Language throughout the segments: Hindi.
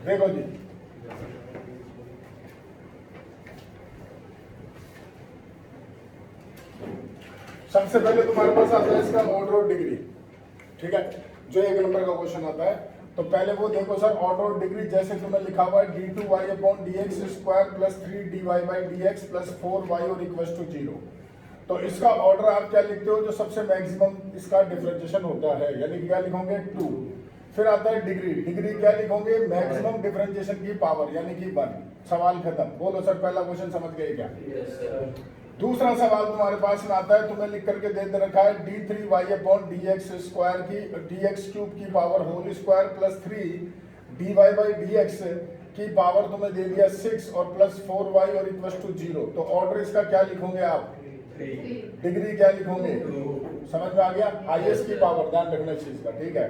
देखो जी, सबसे पहले तुम्हारे पास आता है इसका ऑर्डर ऑफ डिग्री, ठीक है, जो 1 नंबर का क्वेश्चन आता है। तो पहले वो देखो सर, ऑर्डर ऑफ डिग्री जैसे तुम्हें लिखा हुआ है d2y upon dx square plus 3dy by dx plus 4y और इक्वल टू 0। तो इसका ऑर्डर आप क्या लिखते हो, जो सबसे मैक्सिमम इसका डिफरेंशिएशन होता है, यानी क्या लिखोगे 2। फिर आता है डिग्री, डिग्री क्या लिखोगे, मैक्सिमम डिफरेंशिएशन की पावर यानी कि 1। सवाल खत्म। बोलो सर, पहला क्वेश्चन समझ गए क्या? दूसरा सवाल तुम्हारे पास में आता है, तुम्हें लिख करके दे रखा है d3y अपॉन dx स्क्वायर की dx क्यूब की power whole square plus 3dy by dx की पावर तुम्हें दे दिया 6 और प्लस 4y और इक्वल टू 0। तो ऑर्डर इसका क्या लिखोगे आप? डिग्री क्या लिखोगे? समझ में आ गया? हाईएस्ट की पावर, ध्यान रखना इस चीज का, ठीक है।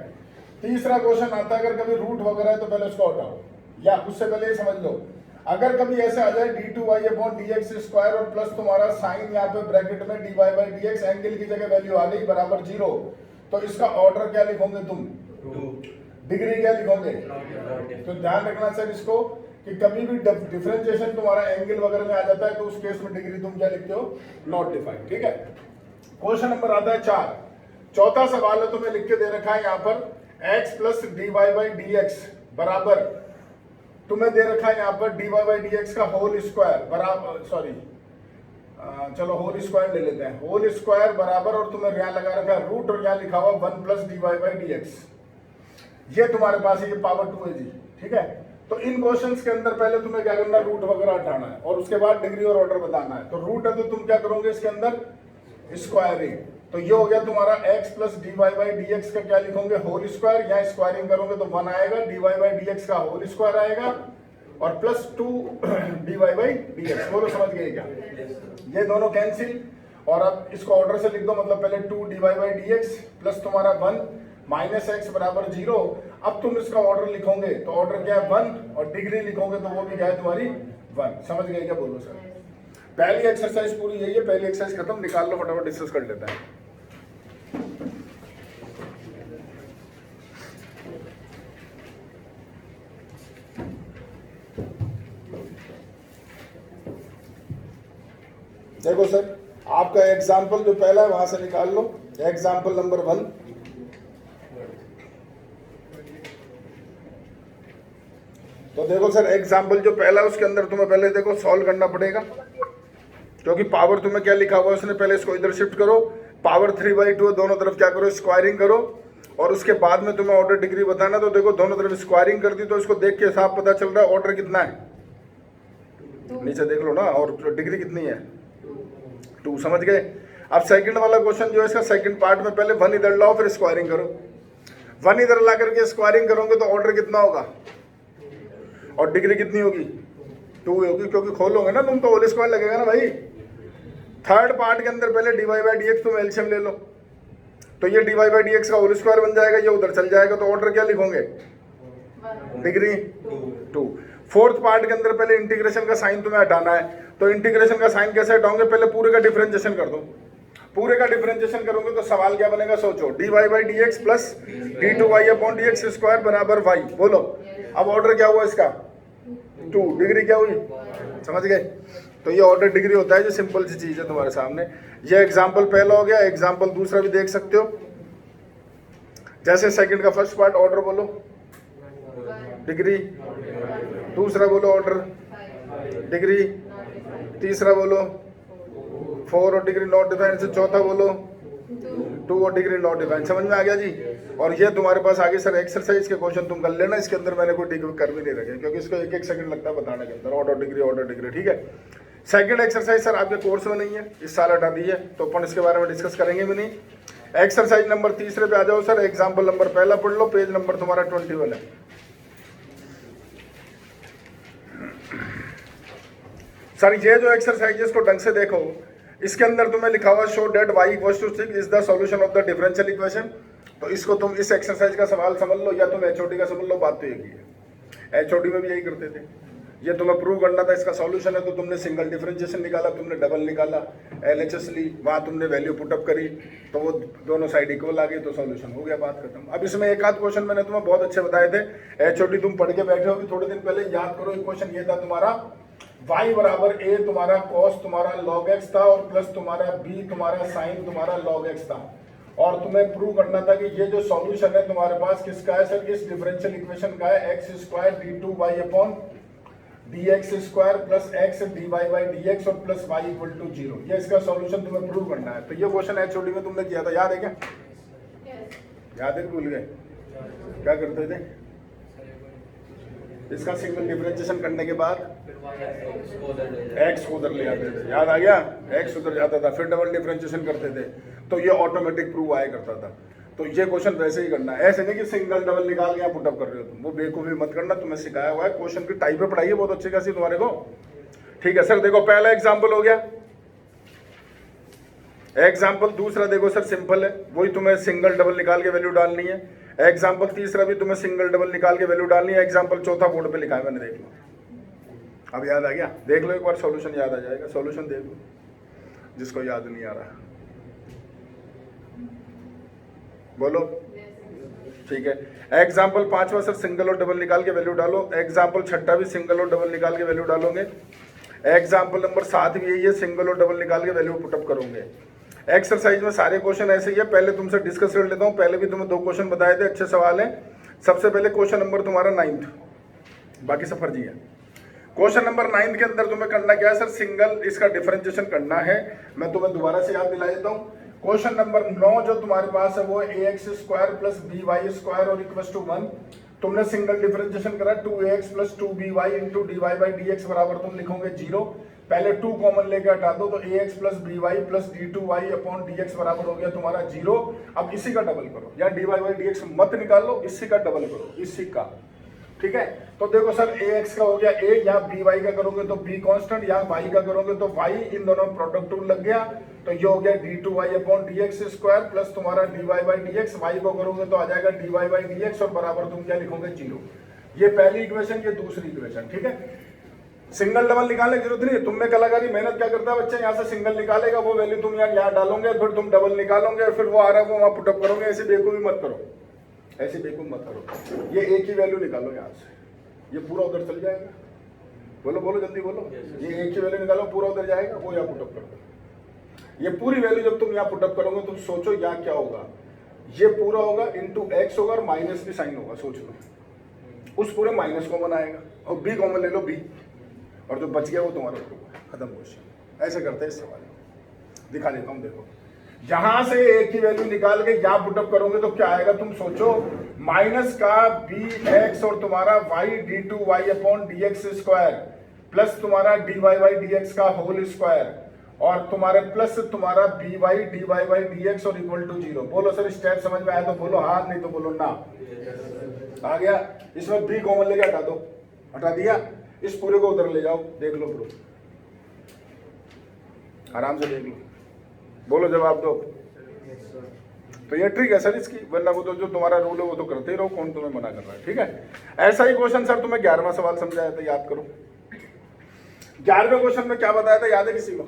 तीसरा क्वेश्चन आता है, अगर कभी रूट वगैरह है तो पहले उसको हटाओ, या उससे पहले ये समझ लो, अगर कभी ऐसे आ जाए d2y अपॉन dx स्क्वायर और प्लस तुम्हारा साइन यहाँ पे ब्रैकेट में dy बाई dx, एंगल की जगह वैल्यू आ गई बराबर 0, तो इसका ऑर्डर क्या लिखोगे तुम? डिग्री क्या लिखोगे? तो ध्यान रखना सर इसको, कि कभी भी डिफरेंशिएशन तुम्हारा एंगल वगैरह में आ जाता है तो उस केस में डिग्री तुम क्या लिखते हो? नॉट डिफाइंड, ठीक है। क्वेश्चन नंबर आता है 4। चौथा सवाल है, तुम्हें लिख के दे रखा है यहाँ पर x plus dy by dx बराबर, तुम्हें दे रखा है यहाँ पर dy बाई dx का होल स्क्वायर बराबर, सॉरी चलो होल स्क्वायर ले लेते हैं, होल स्क्वायर बराबर, और तुम्हें यहाँ लगा रखा है रूट और यहाँ लिखा हुआ 1 प्लस dy बाई dx। ये तुम्हारे पास है, ये पावर 2 है जी, ठीक है। तो इन क्वेश्चंस के अंदर पहले तुम्हें क्या करना है, रूट वगैरह हटाना है और उसके बाद डिग्री और ऑर्डर बताना है। तो रूट है तो तुम क्या करोगे इसके अंदर? स्क्वायरिंग। तो ये हो गया तुम्हारा x plus dy by dx का क्या लिखोगे? Whole square. या स्क्वायरिंग करोगे तो 1 आएगा, dy बाई dx का होल स्क्वायर आएगा और प्लस 2 dy बाई dx। बोलो समझ गए क्या? ये दोनों कैंसिल, और अब इसको ऑर्डर से लिख दो, मतलब पहले 2 dy बाई dx प्लस तुम्हारा 1 माइनस x बराबर 0। अब तुम इसका ऑर्डर लिखोगे तो ऑर्डर क्या है? 1, और डिग्री लिखोगे तो वो भी क्या है तुम्हारी? 1। समझ गए क्या? बोलो सर। पहली एक्सरसाइज पूरी यही है, पहली एक्सरसाइज खत्म, निकाल लो फटाफट, डिस्कस कर लेते हैं। देखो सर, आपका एग्जाम्पल जो पहला है वहां से निकाल लो, एग्जाम्पल नंबर 1। तो देखो सर, एग्जाम्पल जो पहला है उसके अंदर तुम्हें पहले देखो सॉल्व करना पड़ेगा, क्योंकि पावर तुम्हें क्या लिखा हुआ है उसने, पहले इसको इधर शिफ्ट करो, पावर 3/2 दोनों तरफ क्या करो? स्क्वायरिंग करो, और उसके बाद में तुम्हें ऑर्डर डिग्री बताना। तो देखो दोनों तरफ स्क्वायरिंग कर दी, तो इसको देख के साफ पता चल रहा है ऑर्डर कितना है, नीचे देख लो ना, और डिग्री कितनी है? 2। समझ गए? अब सेकंड वाला क्वेश्चन जो है इसका सेकंड पार्ट में पहले 1 इधर लाओ, फिर स्क्वायरिंग करो। 1 इधर ला करके स्क्वायरिंग करोगे तो ऑर्डर कितना होगा और डिग्री कितनी होगी? 2 होगी, क्योंकि खोलोगे ना तुम तो होल स्क्वायर लगेगा ना भाई। थर्ड पार्ट के अंदर पहले dy बाई dx तुम एलसीएम ले लो, तो ये dy बाई dx का होल स्क्वायर बन जाएगा, ये उधर चल जाएगा, तो ऑर्डर क्या लिखोगे? डिग्री 2। फोर्थ पार्ट के अंदर पहले इंटीग्रेशन का साइन तुम्हें हटाना है, तो इंटीग्रेशन का साइन कैसे हटाओगे? पहले पूरे का डिफरेंशिएशन कर दो। पूरे का डिफरेंशिएशन करोगे तो सवाल क्या बनेगा? सोचो, dy by dx plus d2y upon dx square बराबर y। बोलो अब ऑर्डर क्या हुआ इसका? 2। डिग्री क्या हुई? समझ गए? तो ये ऑर्डर डिग्री होता है, जो सिंपल सी चीज है तुम्हारे सामने। ये एग्जाम्पल पहला हो गया, एग्जाम्पल दूसरा भी देख सकते हो। जैसे सेकंड का फर्स्ट पार्ट ऑर्डर बोलो, डिग्री। दूसरा बोलो ऑर्डर, डिग्री। तीसरा बोलो 4 और डिग्री नॉट डिफाइंड से चौथा बोलो 2 और डिग्री नॉट डिफाइंड। समझ में आ गया जी? और ये तुम्हारे पास आगे सर एक्सरसाइज के क्वेश्चन तुम कर लेना, इसके अंदर मैंने कोई डिग्री कर भी नहीं रखे, क्योंकि इसको 1-1 सेकंड लगता है बताने के अंदर, ऑर्डर डिग्री, ठीक है। सेकंड एक्सरसाइज सर आपके कोर्स में नहीं है, इस साल हटा दी है, तो अपन इसके बारे में डिस्कस करेंगे भी नहीं। एक्सरसाइज नंबर 3 पे आ जाओ सर, एग्जाम्पल नंबर पहला पढ़ लो, पेज नंबर तुम्हारा 21 है। सर ये जो एक्सरसाइज है इसको ढंग से देखो, इसके अंदर तुम्हें लिखा हुआ show that y equals to 6 is the solution of the differential equation. तो इसको तुम इस एक्सरसाइज का सवाल समझ लो, या तुम HOD का समझ लो, बात तो एक ही है, HOD में भी यही करते थे। ये तुम्हें प्रूव करना था, इसका सॉल्यूशन है, तो तुमने सिंगल डिफरेंशिएशन निकाला, तुमने डबल निकाला, LHS ली, वहाँ तुमने वैल्यू पुटअप करी, तो वो दोनों साइड इक्वल आ गई, तो सॉल्यूशन हो गया, बात खत्म। अब इसमें एक आध क्वेश्चन मैंने तुम्हें बहुत अच्छे बताए थे, HOD तुम पढ़ के बैठे हो थोड़े दिन पहले, याद करो। एक क्वेश्चन ये था तुम्हारा y बराबर a तुम्हारा cos तुम्हारा log x था, और प्लस तुम्हारा b तुम्हारा sin तुम्हारा log x था, और तुम्हें प्रूव करना था कि ये जो सॉल्यूशन है तुम्हारे पास किसका है सर, इस डिफरेंशियल इक्वेशन का है, x square d2y upon dx square plus x dy by dx और प्लस y इक्वल टू 0। ये इसका सॉल्यूशन तुम्हें प्रूव करना है। तो ये क्वेश्चन HOD में तुमने किया था, याद है क्या? याद है, भूल गए? क्या करते थे? इसका सिंगल डिफरेंशिएशन करने के बाद x को उधर ले आते थे, याद आ गया? x उधर जाता था, फिर डबल डिफरेंशिएशन करते थे, तो ये ऑटोमेटिक प्रूव आया करता था। तो ये क्वेश्चन वैसे ही करना है, ऐसे नहीं कि सिंगल डबल निकाल के यहाँ पुटअप कर रहे हो तुम, वो बेवकूफी मत करना, तुम्हें सिखाया हुआ है। क्वेश्चन की टाइप पे पढ़ाई है बहुत अच्छी खासी तुम्हारे को, ठीक है सर। देखो पहला एग्जाम्पल हो गया, एग्जाम्पल दूसरा देखो सर सिंपल है, वही तुम्हें सिंगल डबल निकाल के वैल्यू डालनी है। एग्जाम्पल तीसरा भी तुम्हें सिंगल डबल निकाल के वैल्यू डालनी है। एग्जाम्पल चौथा बोर्ड पे लिखा है मैंने, देख लो। अब याद आ गया? देख लो एक बार, सॉल्यूशन याद आ जाएगा। सॉल्यूशन देख लो जिसको याद नहीं आ रहा, बोलो। ठीक है, एग्जाम्पल पांचवा सर सिंगल और डबल निकाल के वैल्यू डालो। एग्जाम्पल छठा भी सिंगल और डबल निकाल के वैल्यू डालोगे। एग्जाम्पल नंबर 7 भी यही है, सिंगल और डबल निकाल के वैल्यू पुटअप करोगे। एक्सरसाइज में सारे क्वेश्चन ऐसे ही है। पहले तुमसे डिस्कस कर लेता हूँ, पहले भी तुम्हें 2 क्वेश्चन बताए थे, अच्छे सवाल है। सबसे पहले क्वेश्चन नंबर तुम्हारा 9th, बाकी सब फर्जी है। क्वेश्चन नंबर 9 के अंदर तुम्हें करना क्या है सर, सिंगल इसका डिफरेंशिएशन करना है। मैं तुम्हें दोबारा से याद दिला देता हूँ। क्वेश्चन नंबर 9 जो तुम्हारे पास है वो ax square plus by square और इक्वल टू 1। तुमने सिंगल डिफरेंशिएशन करा 2ax plus 2by into dy by dx बराबर तुम लिखोगे 0। पहले 2 कॉमन लेके हटा दो, तो ax plus by plus d2y upon dx बराबर हो गया तुम्हारा 0। अब इसी का डबल करो, या dy बाई dx मत निकालो, इसी का डबल करो, इसी का, ठीक है। तो देखो सर ax का हो गया a, या by का करोगे तो b कांस्टेंट, या y का करोगे तो y, इन दोनों प्रोडक्ट टूल लग गया, तो ये हो गया d2y upon dx square plus तुम्हारा dy बाई dx, y को करोगे तो आ जाएगा dy बाई dx और बराबर तुम क्या लिखोगे 0। ये पहली इक्वेशन, ये दूसरी इक्वेशन, ठीक है। सिंगल डबल निकालने की जरूरत नहीं है, तुमने कलाकारी मेहनत क्या करता है बच्चे, यहाँ से सिंगल निकालेगा, वो वैल्यू तुम यहाँ डालोगे, फिर तुम डबल निकालोगे और फिर वो आ रहा है वो वहाँ पुटअप करोगे। ऐसे बेवकूफी मत करो, ऐसे बेवकूफ मत करो। ये एक ही वैल्यू निकालो यहाँ से, ये पूरा उधर चल जाएगा। बोलो बोलो जल्दी बोलो, ये एक ही वैल्यू निकालो, पूरा उधर जाएगा, वो यहाँ पुटअप कर दो। ये पूरी वैल्यू जब तुम यहाँ पुटअप करोगे तुम सोचो यहाँ क्या होगा, ये पूरा होगा इंटू एक्स होगा और माइनस भी साइन होगा, सोच लो। उस पूरे माइनस कॉमन आएगा और बी कॉमन ले लो, बी, और जो बच गया वो तुम्हारा खत्म क्वेश्चन। ऐसे करते हैं इस सवाल में, दिखा देता हूँ। देखो यहां से एक की वैल्यू निकाल के यहाँ पुटअप करोगे तो क्या आएगा, तुम सोचो। माइनस का बी एक्स और तुम्हारा y d2y upon dx square plus तुम्हारा dy बाई dx का होल स्क्वायर और तुम्हारे प्लस तुम्हारा by dy बाई dx और इक्वल टू 0। बोलो सर स्टेप समझ में आया तो बोलो हाँ, नहीं तो बोलो ना। आ गया? इसमें b कॉमन लेके हटा दो, हटा दिया, इस पूरे को उधर ले जाओ, देख लो प्रूफ, आराम से देख लो, बोलो जवाब दो। तो ये ट्रिक है सर इसकी, वरना वो तो जो तुम्हारा रूल है वो तो करते ही रहो, कौन तुम्हें मना कर रहा है, ठीक है। ऐसा ही क्वेश्चन सर तुम्हें 11वां सवाल समझाया था, याद करो। 11वें क्वेश्चन में क्या बताया था, याद है किसी को?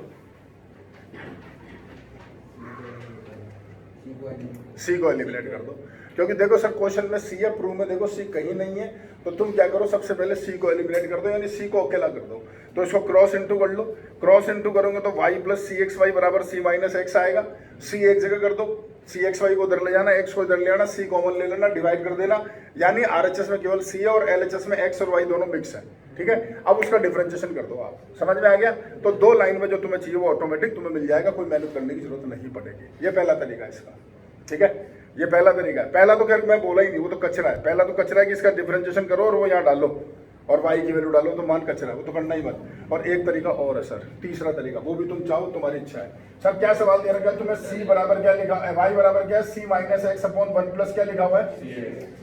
सी को एलिमिनेट कर दो, क्योंकि देखो सर क्वेश्चन में सी है, प्रूफ में देखो सी कहीं नहीं है, तो तुम क्या करो, सबसे पहले सी को एलिमिनेट कर दो, यानी सी को अकेला कर दो। तो इसको क्रॉस इनटू कर लो, क्रॉस इनटू करोगे तो y प्लस सी एक्स वाई बराबर सी माइनस एक्स आएगा। सी एक जगह कर दो, सी एक्स वाई को उधर ले जाना, एक्स को इधर ले आना, सी कॉमन ले लेना, डिवाइड कर देना, यानी आरएचएस में केवल सी है और एलएचएस में एक्स और वाई दोनों मिक्स है, ठीक है। अब उसका डिफरेंशिएशन कर दो आप, समझ में आ गया? तो 2 लाइन में जो तुम्हें चाहिए वो ऑटोमेटिक तुम्हें मिल जाएगा, कोई मेहनत करने की जरूरत नहीं पड़ेगी। ये पहला तरीका है इसका, ठीक है। ये पहला तरीका है। पहला तो खैर मैं बोला ही नहीं, वो तो कचरा है। पहला तो कचरा है कि इसका डिफरेंशिएशन करो और वो यहाँ डालो और y की वैल्यू डालो, तो मान कचरा है, वो तो करना ही मत। और एक तरीका और है सर, तीसरा तरीका, वो भी तुम चाहो, तुम्हारी इच्छा है। सर क्या सवाल दे रखा है तुम्हें, c बराबर क्या लिखा है, y बराबर क्या है, c minus x upon 1 plus क्या लिखा हुआ है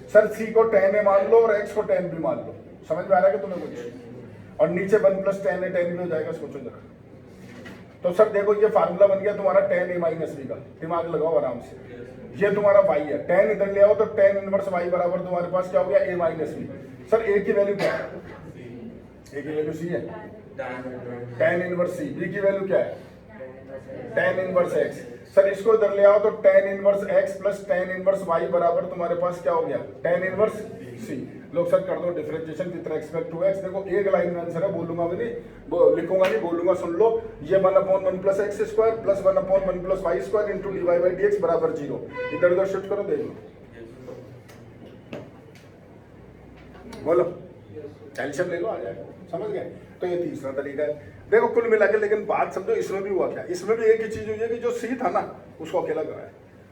सर, c को tan a मान लो और x को tan b मान लो। समझ में आ रहा है कि तुम्हें कुछ? और नीचे 1 plus tan a tan b हो जाएगा, सोचो जरा। तो सर देखो ये फार्मूला बन गया तुम्हारा tan a माइनस b का, दिमाग लगाओ आराम से। ये तुम्हारा y है, tan इधर ले आओ तो tan इनवर्स y बराबर तुम्हारे पास क्या हो गया, a minus b। Sir a की वैल्यू क्या है, ए की वैल्यू सी है, tan इनवर्स सी। बी की वैल्यू क्या है, tan इनवर्स एक्स। सर इसको इधर ले आओ तो tan inverse x plus tan inverse y बराबर तुम्हारे पास क्या हो गया, tan इनवर्स सी। लोग सर कर दो differentiation with respect to x. देखो एक लाइन में आंसर है, बोलूंगा भी नहीं, लिखूंगा नहीं, बोलूंगा सुन लो। ये 1/1 plus x square plus 1/1 plus y square into d y by d x बराबर 0। इधर उधर शिफ्ट करो, देख लो, बोलो, कैल्शियम ले लो, आ जाएगा। समझ गए? तो ये तीसरा तरीका है। देखो कुल मिला के, लेकिन बात समझो, इसमें भी हुआ क्या, इसमें भी एक ही चीज हुई है कि जो सी था ना उसको अकेला कराया,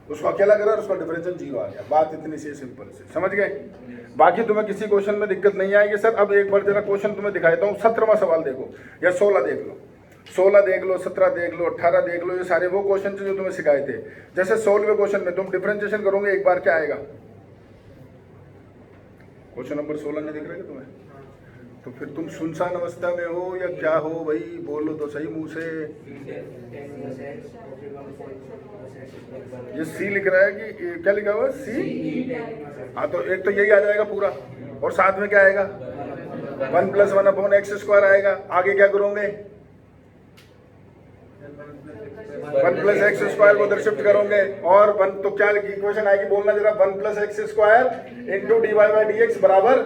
उसको अकेला करा और उसका डिफरेंशियल 0 आ गया। बात इतनी सी सिंपल से, समझ गए? बाकी तुम्हें किसी क्वेश्चन में दिक्कत नहीं आएगी। सर अब एक बार जरा क्वेश्चन तुम्हें दिखाता हूँ। 17वां सवाल देखो या 16 देख लो, 16 देख लो, 17 देख लो, 18 देख लो। ये सारे वो क्वेश्चन जो तुम्हें सिखाए थे। जैसे 16वें क्वेश्चन में तुम डिफरेंशिएशन करोगे, एक बार क्या आएगा, क्वेश्चन नंबर 16 नहीं दिख रहा है तुम्हें? तो फिर तुम सुनसान अवस्था में हो या क्या हो भाई, बोलो तो सही मुंह से। ये सी लिख रहा है कि क्या लिखा हुआ है, सी। हाँ तो एक तो यही आ जाएगा पूरा, और साथ में क्या आएगा, 1 प्लस 1/x स्क्वायर आएगा। आगे क्या करोगे, 1 प्लस एक्स स्क्वायर को उधर शिफ्ट करोगे, और 1 तो क्या इक्वेशन आएगी, बोलना जरा, 1 plus x square into d y by d x बराबर,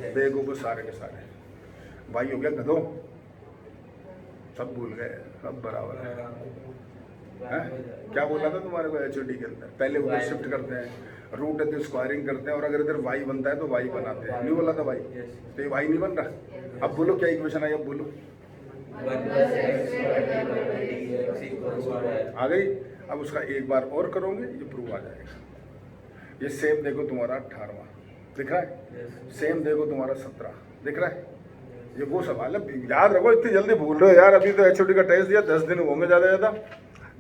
देखो को सारे के सारे भाई हो गया गधो, सब भूल गए, सब बराबर है। क्या बोला था तुम्हारे को एचओडी के अंदर, पहले उधर शिफ्ट करते हैं, रूट है तो स्क्वायरिंग करते हैं, और अगर इधर वाई बनता है तो वाई बनाते हैं। नहीं बोला था भाई? तो ये वाई नहीं बन रहा। अब बोलो क्या इक्वेशन आई, अब बोलो, आ गई। अब उसका एक बार और करोगे, ये प्रूव आ जाएगा। ये सेम देखो तुम्हारा 18वां दिख रहा है, सेम देखो तुम्हारा 17 दिख रहा है। ये वो सवाल है, याद रखो, इतनी जल्दी भूल रहे हो यार। अभी तो एचओडी का टेस्ट दिया, 10 दिन होंगे ज़्यादा ज़्यादा,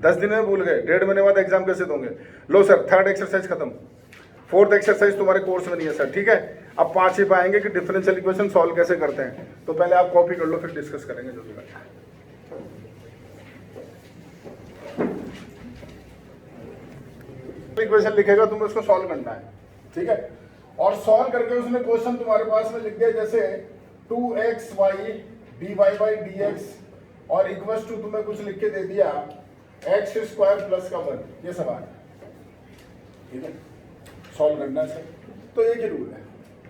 10 दिन में भूल गए, 1.5 महीने बाद एग्जाम कैसे दोगे। लो सर, 3rd एक्सरसाइज खत्म, 4th एक्सरसाइज तुम्हारे कोर्स में नहीं है सर, ठीक है। अब 5 ही पाएंगे कि डिफरेंशियल इक्वेशन सॉल्व कैसे करते हैं। तो पहले आप कॉपी कर लो, फिर डिस्कस करेंगे जो भी करना है। इक्वेशन लिखेगा, तुम्हें उसको सॉल्व करना है, ठीक है। और सॉल्व करके उसने क्वेश्चन तुम्हारे पास में लिख दिया, जैसे 2xy dy बाई dx और इक्वल्स टू तुम्हें कुछ लिख के दे दिया x स्क्वायर प्लस का 1, ये सवाल, ठीक है। सॉल्व करना है सर, तो एक ही रूल है।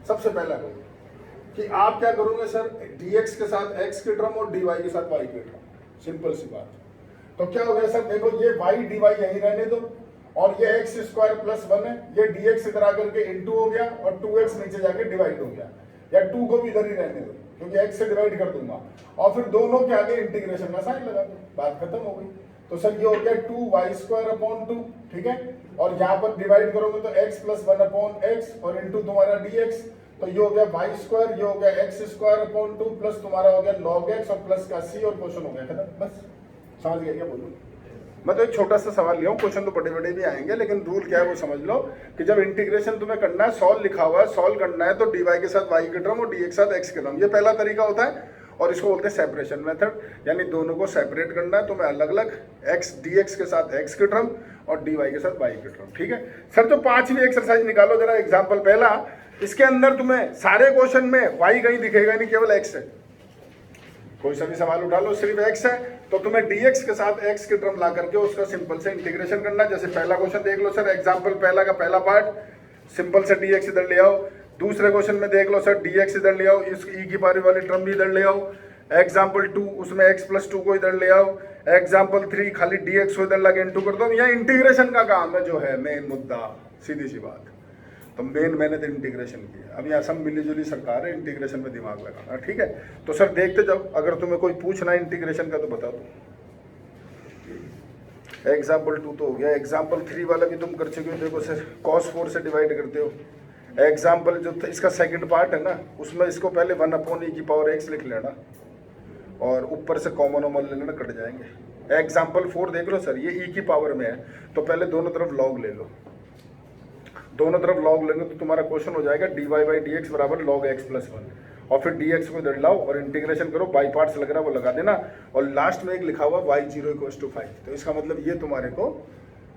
सबसे पहला रूल कि आप क्या करोगे सर, dx के साथ x के टर्म और dy के साथ y के टर्म, सिंपल सी बात। तो क्या हो गया सर, देखो ये y dy यहीं रहने दो, और ये x स्क्वायर प्लस 1 है, ये dx इधर आकर के इनटू हो गया, और 2x नीचे जाके डिवाइड हो गया, या 2 को भी इधर ही रहने दो क्योंकि x से डिवाइड कर दूंगा, और फिर दोनों के आगे इंटीग्रेशन का साइन लगा दो, बात खत्म हो गई। तो सर ये हो गया 2y स्क्वायर अपॉन 2, ठीक है। और यहाँ पर डिवाइड करोगे तो x प्लस 1 अपॉन x और इंटू तुम्हारा dx, तो ये हो गया y स्क्वायर, ये हो गया x स्क्वायर अपॉन 2 प्लस तुम्हारा हो गया log x और प्लस का c, और क्वेश्चन हो गया खत्म। बस समझ गए क्या बोलूं मैं? तो एक छोटा सा सवाल लिया हूँ, क्वेश्चन तो बड़े बड़े भी आएंगे, लेकिन रूल क्या है वो समझ लो कि जब इंटीग्रेशन तुम्हें करना है, सॉल्व लिखा हुआ है, सॉल्व करना है, तो dy के साथ y के टर्म और dx के साथ x के टर्म, ये पहला तरीका होता है, और इसको बोलते हैं सेपरेशन मेथड, यानी दोनों को सेपरेट करना है। तो मैं अलग अलग x dx के साथ x के टर्म और dy के साथ y के टर्म, ठीक है सर। तो 5वीं एक्सरसाइज निकालो जरा, एग्जाम्पल पहला, इसके अंदर तुम्हें सारे क्वेश्चन में y कहीं दिखेगा नहीं, केवल x है। कोई सा भी सवाल उठा लो, सिर्फ x है, तो तुम्हें dx के साथ x के टर्म ला करके उसका सिंपल से इंटीग्रेशन करना है। जैसे पहला क्वेश्चन देख लो सर, एग्जांपल पहला का पहला पार्ट, सिंपल से dx इधर ले आओ। दूसरे क्वेश्चन में देख लो सर, dx इधर ले आओ, इस e की पावर वाली टर्म भी इधर ले आओ। एग्जाम्पल 2 उसमें x प्लस 2 को इधर ले आओ। एग्जाम्पल 3 खाली dx को इधर लगे इंटू कर दो। यहाँ इंटीग्रेशन का काम है, जो है मेन मुद्दा, सीधी सी बात। तो मेन मैंने तो इंटीग्रेशन किया। अब यहाँ सब मिलीजुली सरकार है, इंटीग्रेशन में दिमाग लगाना, ठीक है। तो सर देखते जाओ, अगर तुम्हें कोई पूछना है इंटीग्रेशन का तो बता दो। एग्जाम्पल 2 तो हो गया, एग्जाम्पल 3 वाला भी तुम कर चुके हो। देखो सर, cos 4 से डिवाइड करते हो। एग्जाम्पल जो इसका सेकंड पार्ट है ना, उसमें इसको पहले 1/e की पावर x लिख लेना, और ऊपर से कॉमन ओमन ले लेना, कट जाएंगे। एग्जाम्पल 4 देख लो सर, ये e की पावर में है, तो पहले दोनों तरफ लॉग ले लो। दोनों तरफ लॉग लेंगे तो तुम्हारा क्वेश्चन हो जाएगा dy बाई डी एक्स बराबर log x प्लस 1, और फिर dx को इधर लाओ और इंटीग्रेशन करो, बाई पार्ट्स लग रहा है वो लगा देना, और लास्ट में एक लिखा हुआ y0 = 5। तो इसका मतलब ये तुम्हारे को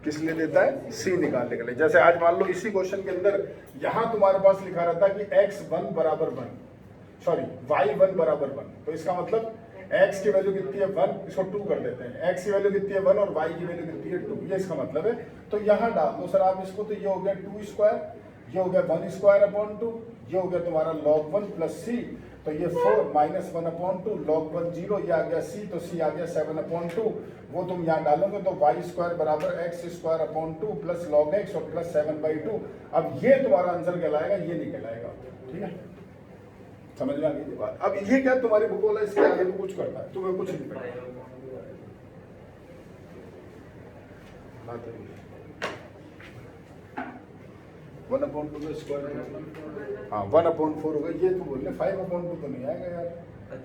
किस लिए देता है? सी निकालने के लिए। जैसे आज मान लो इसी क्वेश्चन के अंदर यहां तुम्हारे पास लिखा रहता कि x1 बराबर 1, सॉरी y1 बराबर 1, तो इसका मतलब x की वैल्यू कितनी है 1, इसको 2 कर देते हैं, x की वैल्यू कितनी है 1 और y की वैल्यू कितनी है 2, ये इसका मतलब है। तो यहाँ डाल दो सर आप इसको, तो ये हो गया 2 स्क्वायर, ये हो गया 1 स्क्वायर अपॉन 2, ये हो गया तुम्हारा log 1 प्लस सी, तो ये 4 माइनस 1 अपॉन 2, log 1 0, ये आ गया सी, तो सी आ गया 7 अपॉन 2, वो तुम यहाँ डालोगे तो y स्क्वायर बराबर x square upon 2 plus log x और प्लस 7/2। अब ये तुम्हारा आंसर कहलाएगा, ये नहीं कहलाएगा। ठीक है, समझ में आ गई बात? अब ये क्या तुम्हारी बुक वाला इसके आगे भी कुछ करता है, तुम्हें कुछ नहीं पता। वन अपॉन टू का स्क्वायर, हाँ 1/4 होगा, ये तो बोलने 5/2 तो नहीं आएगा यार,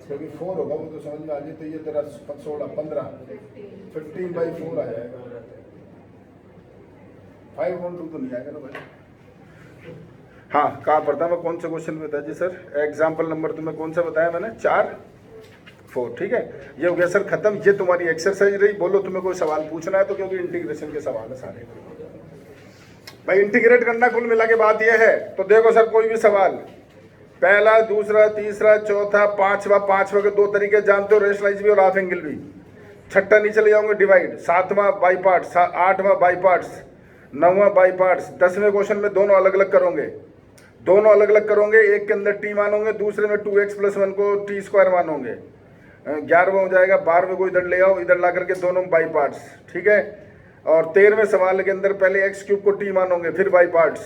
क्योंकि 4 होगा, वो तो समझ में आ गई। तो ये तेरा 16 15 15/4 आ जाएगा, 5/2 तो नहीं आएगा ना भाई। हाँ कहाँ पढ़ता मैं, कौन सा क्वेश्चन बताया जी सर? एग्जाम्पल नंबर तुम्हें कौन सा बताया मैंने? 4 4। ठीक है, ये हो गया सर खत्म। ये तुम्हारी एक्सरसाइज रही। बोलो तुम्हें कोई सवाल पूछना है तो, क्योंकि इंटीग्रेशन के सवाल है सारे भाई, इंटीग्रेट करना कुल मिला के बात ये है। तो देखो सर कोई भी सवाल, पहला दूसरा तीसरा चौथा पांचवा, पांचवा के 2 तरीके जानते हो, रेशनलाइज भी और हाफ एंगल भी। छठा नीचे ले जाओगे डिवाइड, 7वां बाई पार्ट्स, 8वां बाई पार्ट्स, 9वां बाई पार्ट्स। 10वें क्वेश्चन में दोनों अलग अलग करोगे, दोनों अलग अलग करोगे, एक के अंदर टी मानोगे, दूसरे में 2x+1 को टी स्क्वायर मानोगे। 11वां हो जाएगा, 12वें को इधर ले आओ, इधर ला करके दोनों बाई पार्ट्स। ठीक है, और 13वें सवाल के अंदर पहले x³ को t मानोगे, फिर बाई पार्ट्स।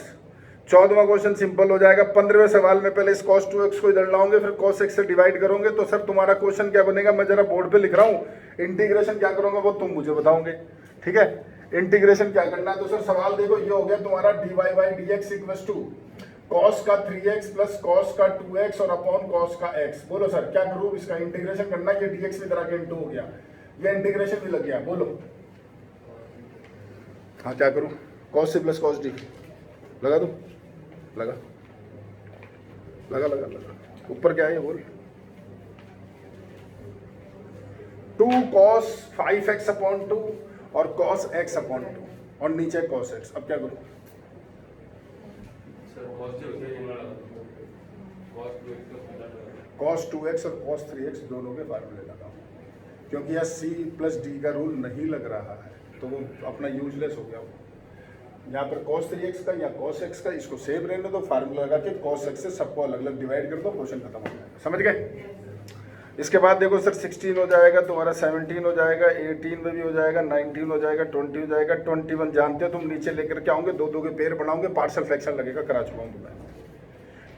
14वां क्वेश्चन सिंपल हो जाएगा। 15वें सवाल में पहले इस cos 2x को इधर लाओगे, फिर cos x से डिवाइड करोगे। तो सर तुम्हारा क्वेश्चन क्या बनेगा, मैं जरा बोर्ड पे लिख रहा हूँ, इंटीग्रेशन क्या करोगे वो तुम मुझे बताओगे। ठीक है, इंटीग्रेशन क्या करना है? तो सर सवाल देखो, ये हो गया तुम्हारा dy/dx इक्वल्स टू cos का 3x प्लस cos का 2x और अपॉन cos का x। बोलो सर क्या करूँ? इसका इंटीग्रेशन करना, ये dx की तरह के इंटू हो गया, ये इंटीग्रेशन भी लग गया। बोलो हाँ क्या करूँ? cos c plus cos d लगा दो, लगा लगा लगा लगा। ऊपर क्या है ये बोल, 2 cos 5x अपॉन 2 और cos x अपॉन 2 और नीचे cos x। अब क्या करूँ? cos 2x और cos 3x दोनों के फार्मूले लगाओ, क्योंकि यह c प्लस d का रूल नहीं लग रहा है तो वो अपना यूजलेस हो गया। वो यहाँ पर cos 3x का या cos x का, इसको सेम रहने दो, फार्मूला लगा के cos x से सबको अलग अलग डिवाइड कर दो, क्वेश्चन खत्म हो जाएगा। समझ गए? इसके बाद देखो सर 16 हो जाएगा तुम्हारा, 17 हो जाएगा, 18 में भी हो जाएगा, 19 हो जाएगा, 20 हो जाएगा, 21 जानते हो तुम, नीचे लेकर के आओगे, 2 2 के पेयर बनाओगे, पार्शियल फ्रैक्शन लगेगा, करा चुका हूँ तुम्हें।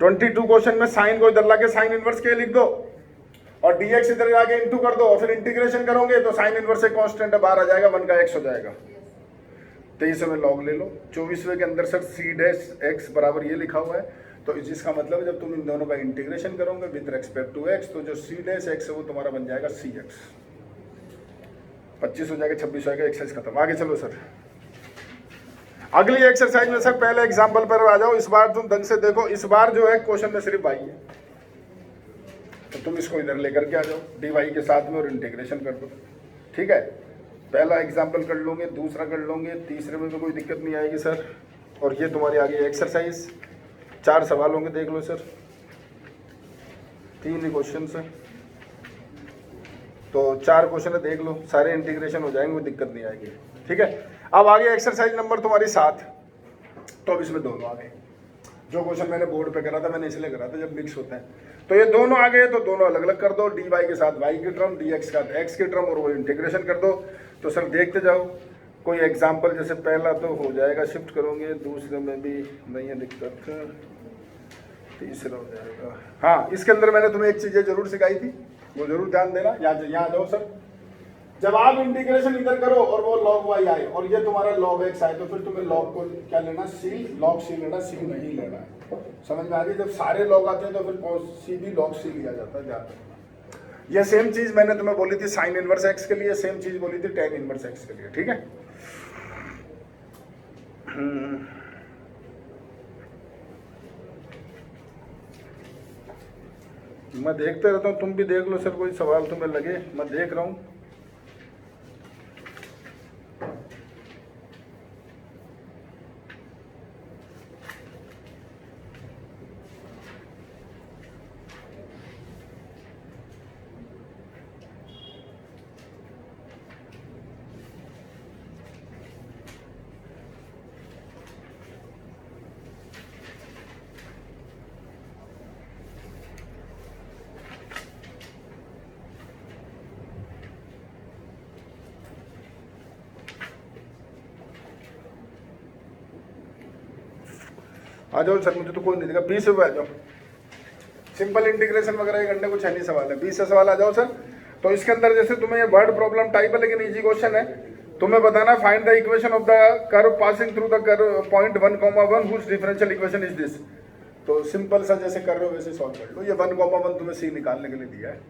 22 क्वेश्चन में साइन को इधर लाके साइन इनवर्स के लिख दो और dx इधर लाके इंटू कर दो, और फिर इंटीग्रेशन करोगे तो साइन इनवर्स से कांस्टेंट है, बाहर आ जाएगा, 1 का x हो जाएगा। 23 में लॉग ले लो। 24वें के अंदर सर c' x बराबर ये लिखा हुआ है, तो जिसका मतलब है जब तुम इन दोनों का इंटीग्रेशन करोगे विद रिस्पेक्ट टू x, तो जो c' x है वो तुम्हारा बन जाएगा cx। 25 हो जाएगा, 26 हो जाएगा, एक्सरसाइज खत्म। आगे चलो सर, अगली एक्सरसाइज में सर पहले एग्जांपल पर आ जाओ। इस बार तुम ढंग से देखो, इस बार जो है क्वेश्चन में सिर्फ y है, तो तुम इसको इधर लेकर के आ जाओ dy के साथ में और इंटीग्रेशन कर दो। ठीक है, पहला एग्जांपल कर लोगे, दूसरा कर लोगे, तीसरे में तो कोई दिक्कत नहीं आएगी सर। और ये तुम्हारी आगे एक्सरसाइज, 4 सवाल होंगे, देख लो सर, 3 ही क्वेश्चन है, तो 4 क्वेश्चन है, देख लो, सारे इंटीग्रेशन हो जाएंगे, कोई दिक्कत नहीं आएगी। ठीक है, अब आगे एक्सरसाइज नंबर तुम्हारी 7, तो अब इसमें दोनों आ गए। जो क्वेश्चन मैंने बोर्ड पे करा था, मैंने इसलिए करा था जब मिक्स होता है, तो ये दोनों आ गए, तो दोनों अलग अलग कर दो, dy के साथ y की टर्म, dx के साथ x की टर्म, और वो इंटीग्रेशन कर दो। तो सर देखते जाओ, कोई एग्जाम्पल, जैसे पहला तो हो जाएगा, शिफ्ट करोगे, दूसरे में भी नहीं है दिक्कत, तीसरा हो जाएगा। हाँ, इसके अंदर मैंने तुम्हें एक चीज़ जरूर सिखाई थी, वो जरूर ध्यान देना। यहाँ जाओ सर, जब आप इंटीग्रेशन इधर करो और वो log y आए और ये तुम्हारा log x आए, तो फिर तुम्हें log को क्या लेना, c, log c लेना, c नहीं लेना है। समझ में आ गई? जब सारे log आते हैं तो फिर c भी log c लिया जाता है, ध्यान रखना। ये सेम चीज मैंने तुम्हें बोली थी साइन इनवर्स x के लिए, सेम चीज बोली थी टेन इनवर्स x के लिए। ठीक है, मैं देखते रहता हूँ, तुम भी देख लो सर, कोई सवाल तुम्हें लगे, मैं देख रहा हूँ। आ जाओ सर, मुझे तो कोई नहीं देगा, बी से आ जाओ। सिंपल इंटीग्रेशन वगैरह करने कुछ है नहीं सवाल है, बी से सवाल आ जाओ सर। तो इसके अंदर जैसे तुम्हें ये वर्ड प्रॉब्लम टाइप है लेकिन इजी क्वेश्चन है, तुम्हें बताना find the equation of the curve passing through the curve point 1,1 which differential equation is this. तो सिंपल सा जैसे कर रहे हो वैसे सॉल्व कर लो। ये 1,1 तुम्हें सी निकालने के लिए दिया है।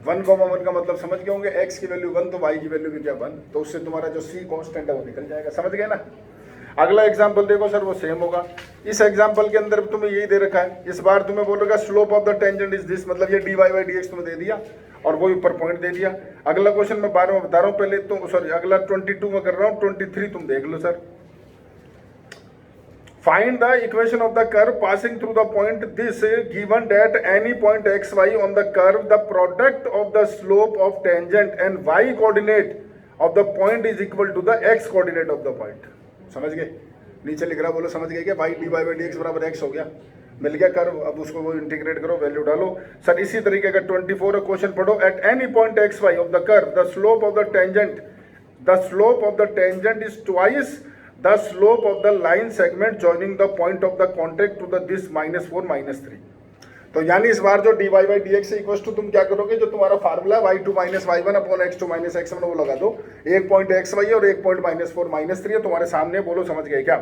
1,1 का मतलब समझ गए होंगे, एक्स की वैल्यू 1 तो वाई की वैल्यू भी क्या 1, तो उससे तुम्हारा जो सी कांस्टेंट है वो निकल जाएगा। समझ गए ना। अगला एग्जांपल देखो सर, वो सेम होगा। इस एग्जांपल के अंदर तुम्हें यही दे रखा है, इस बार तुम्हें बोल रखा है slope of the tangent is this, मतलब ये dy बाई dx तुम्हें दे दिया और वो ऊपर पॉइंट दे दिया। अगला क्वेश्चन मैं 12 में बता रहा हूँ, पहले तुम सॉरी अगला 22 में कर रहा हूँ, 23 तुम देख लो sir. Find the equation of the curve passing through the point this given that any point xy on the curve the product of the slope of tangent and y coordinate of the point is equal to the x coordinate of the point। समझ गए। नीचे लिख रहा बोलो समझ गए क्या, y dy बाई dx बराबर x हो गया, मिल गया कर्व। अब उसको वो इंटीग्रेट करो, वैल्यू डालो सर। इसी तरीके का 24 क्वेश्चन पढ़ो। Eight any point xy of the curve the slope of the tangent is twice the slope of the line segment joining the point of the contact to the this -4 -3। तो यानी इस बार जो dy by dx equal to तुम क्या करोगे, जो तुम्हारा फार्मूला है y2 - y1 upon x2 - x1 वो लगा दो। एक पॉइंट xy और एक पॉइंट -4 -3 है तुम्हारे सामने, बोलो समझ गए क्या।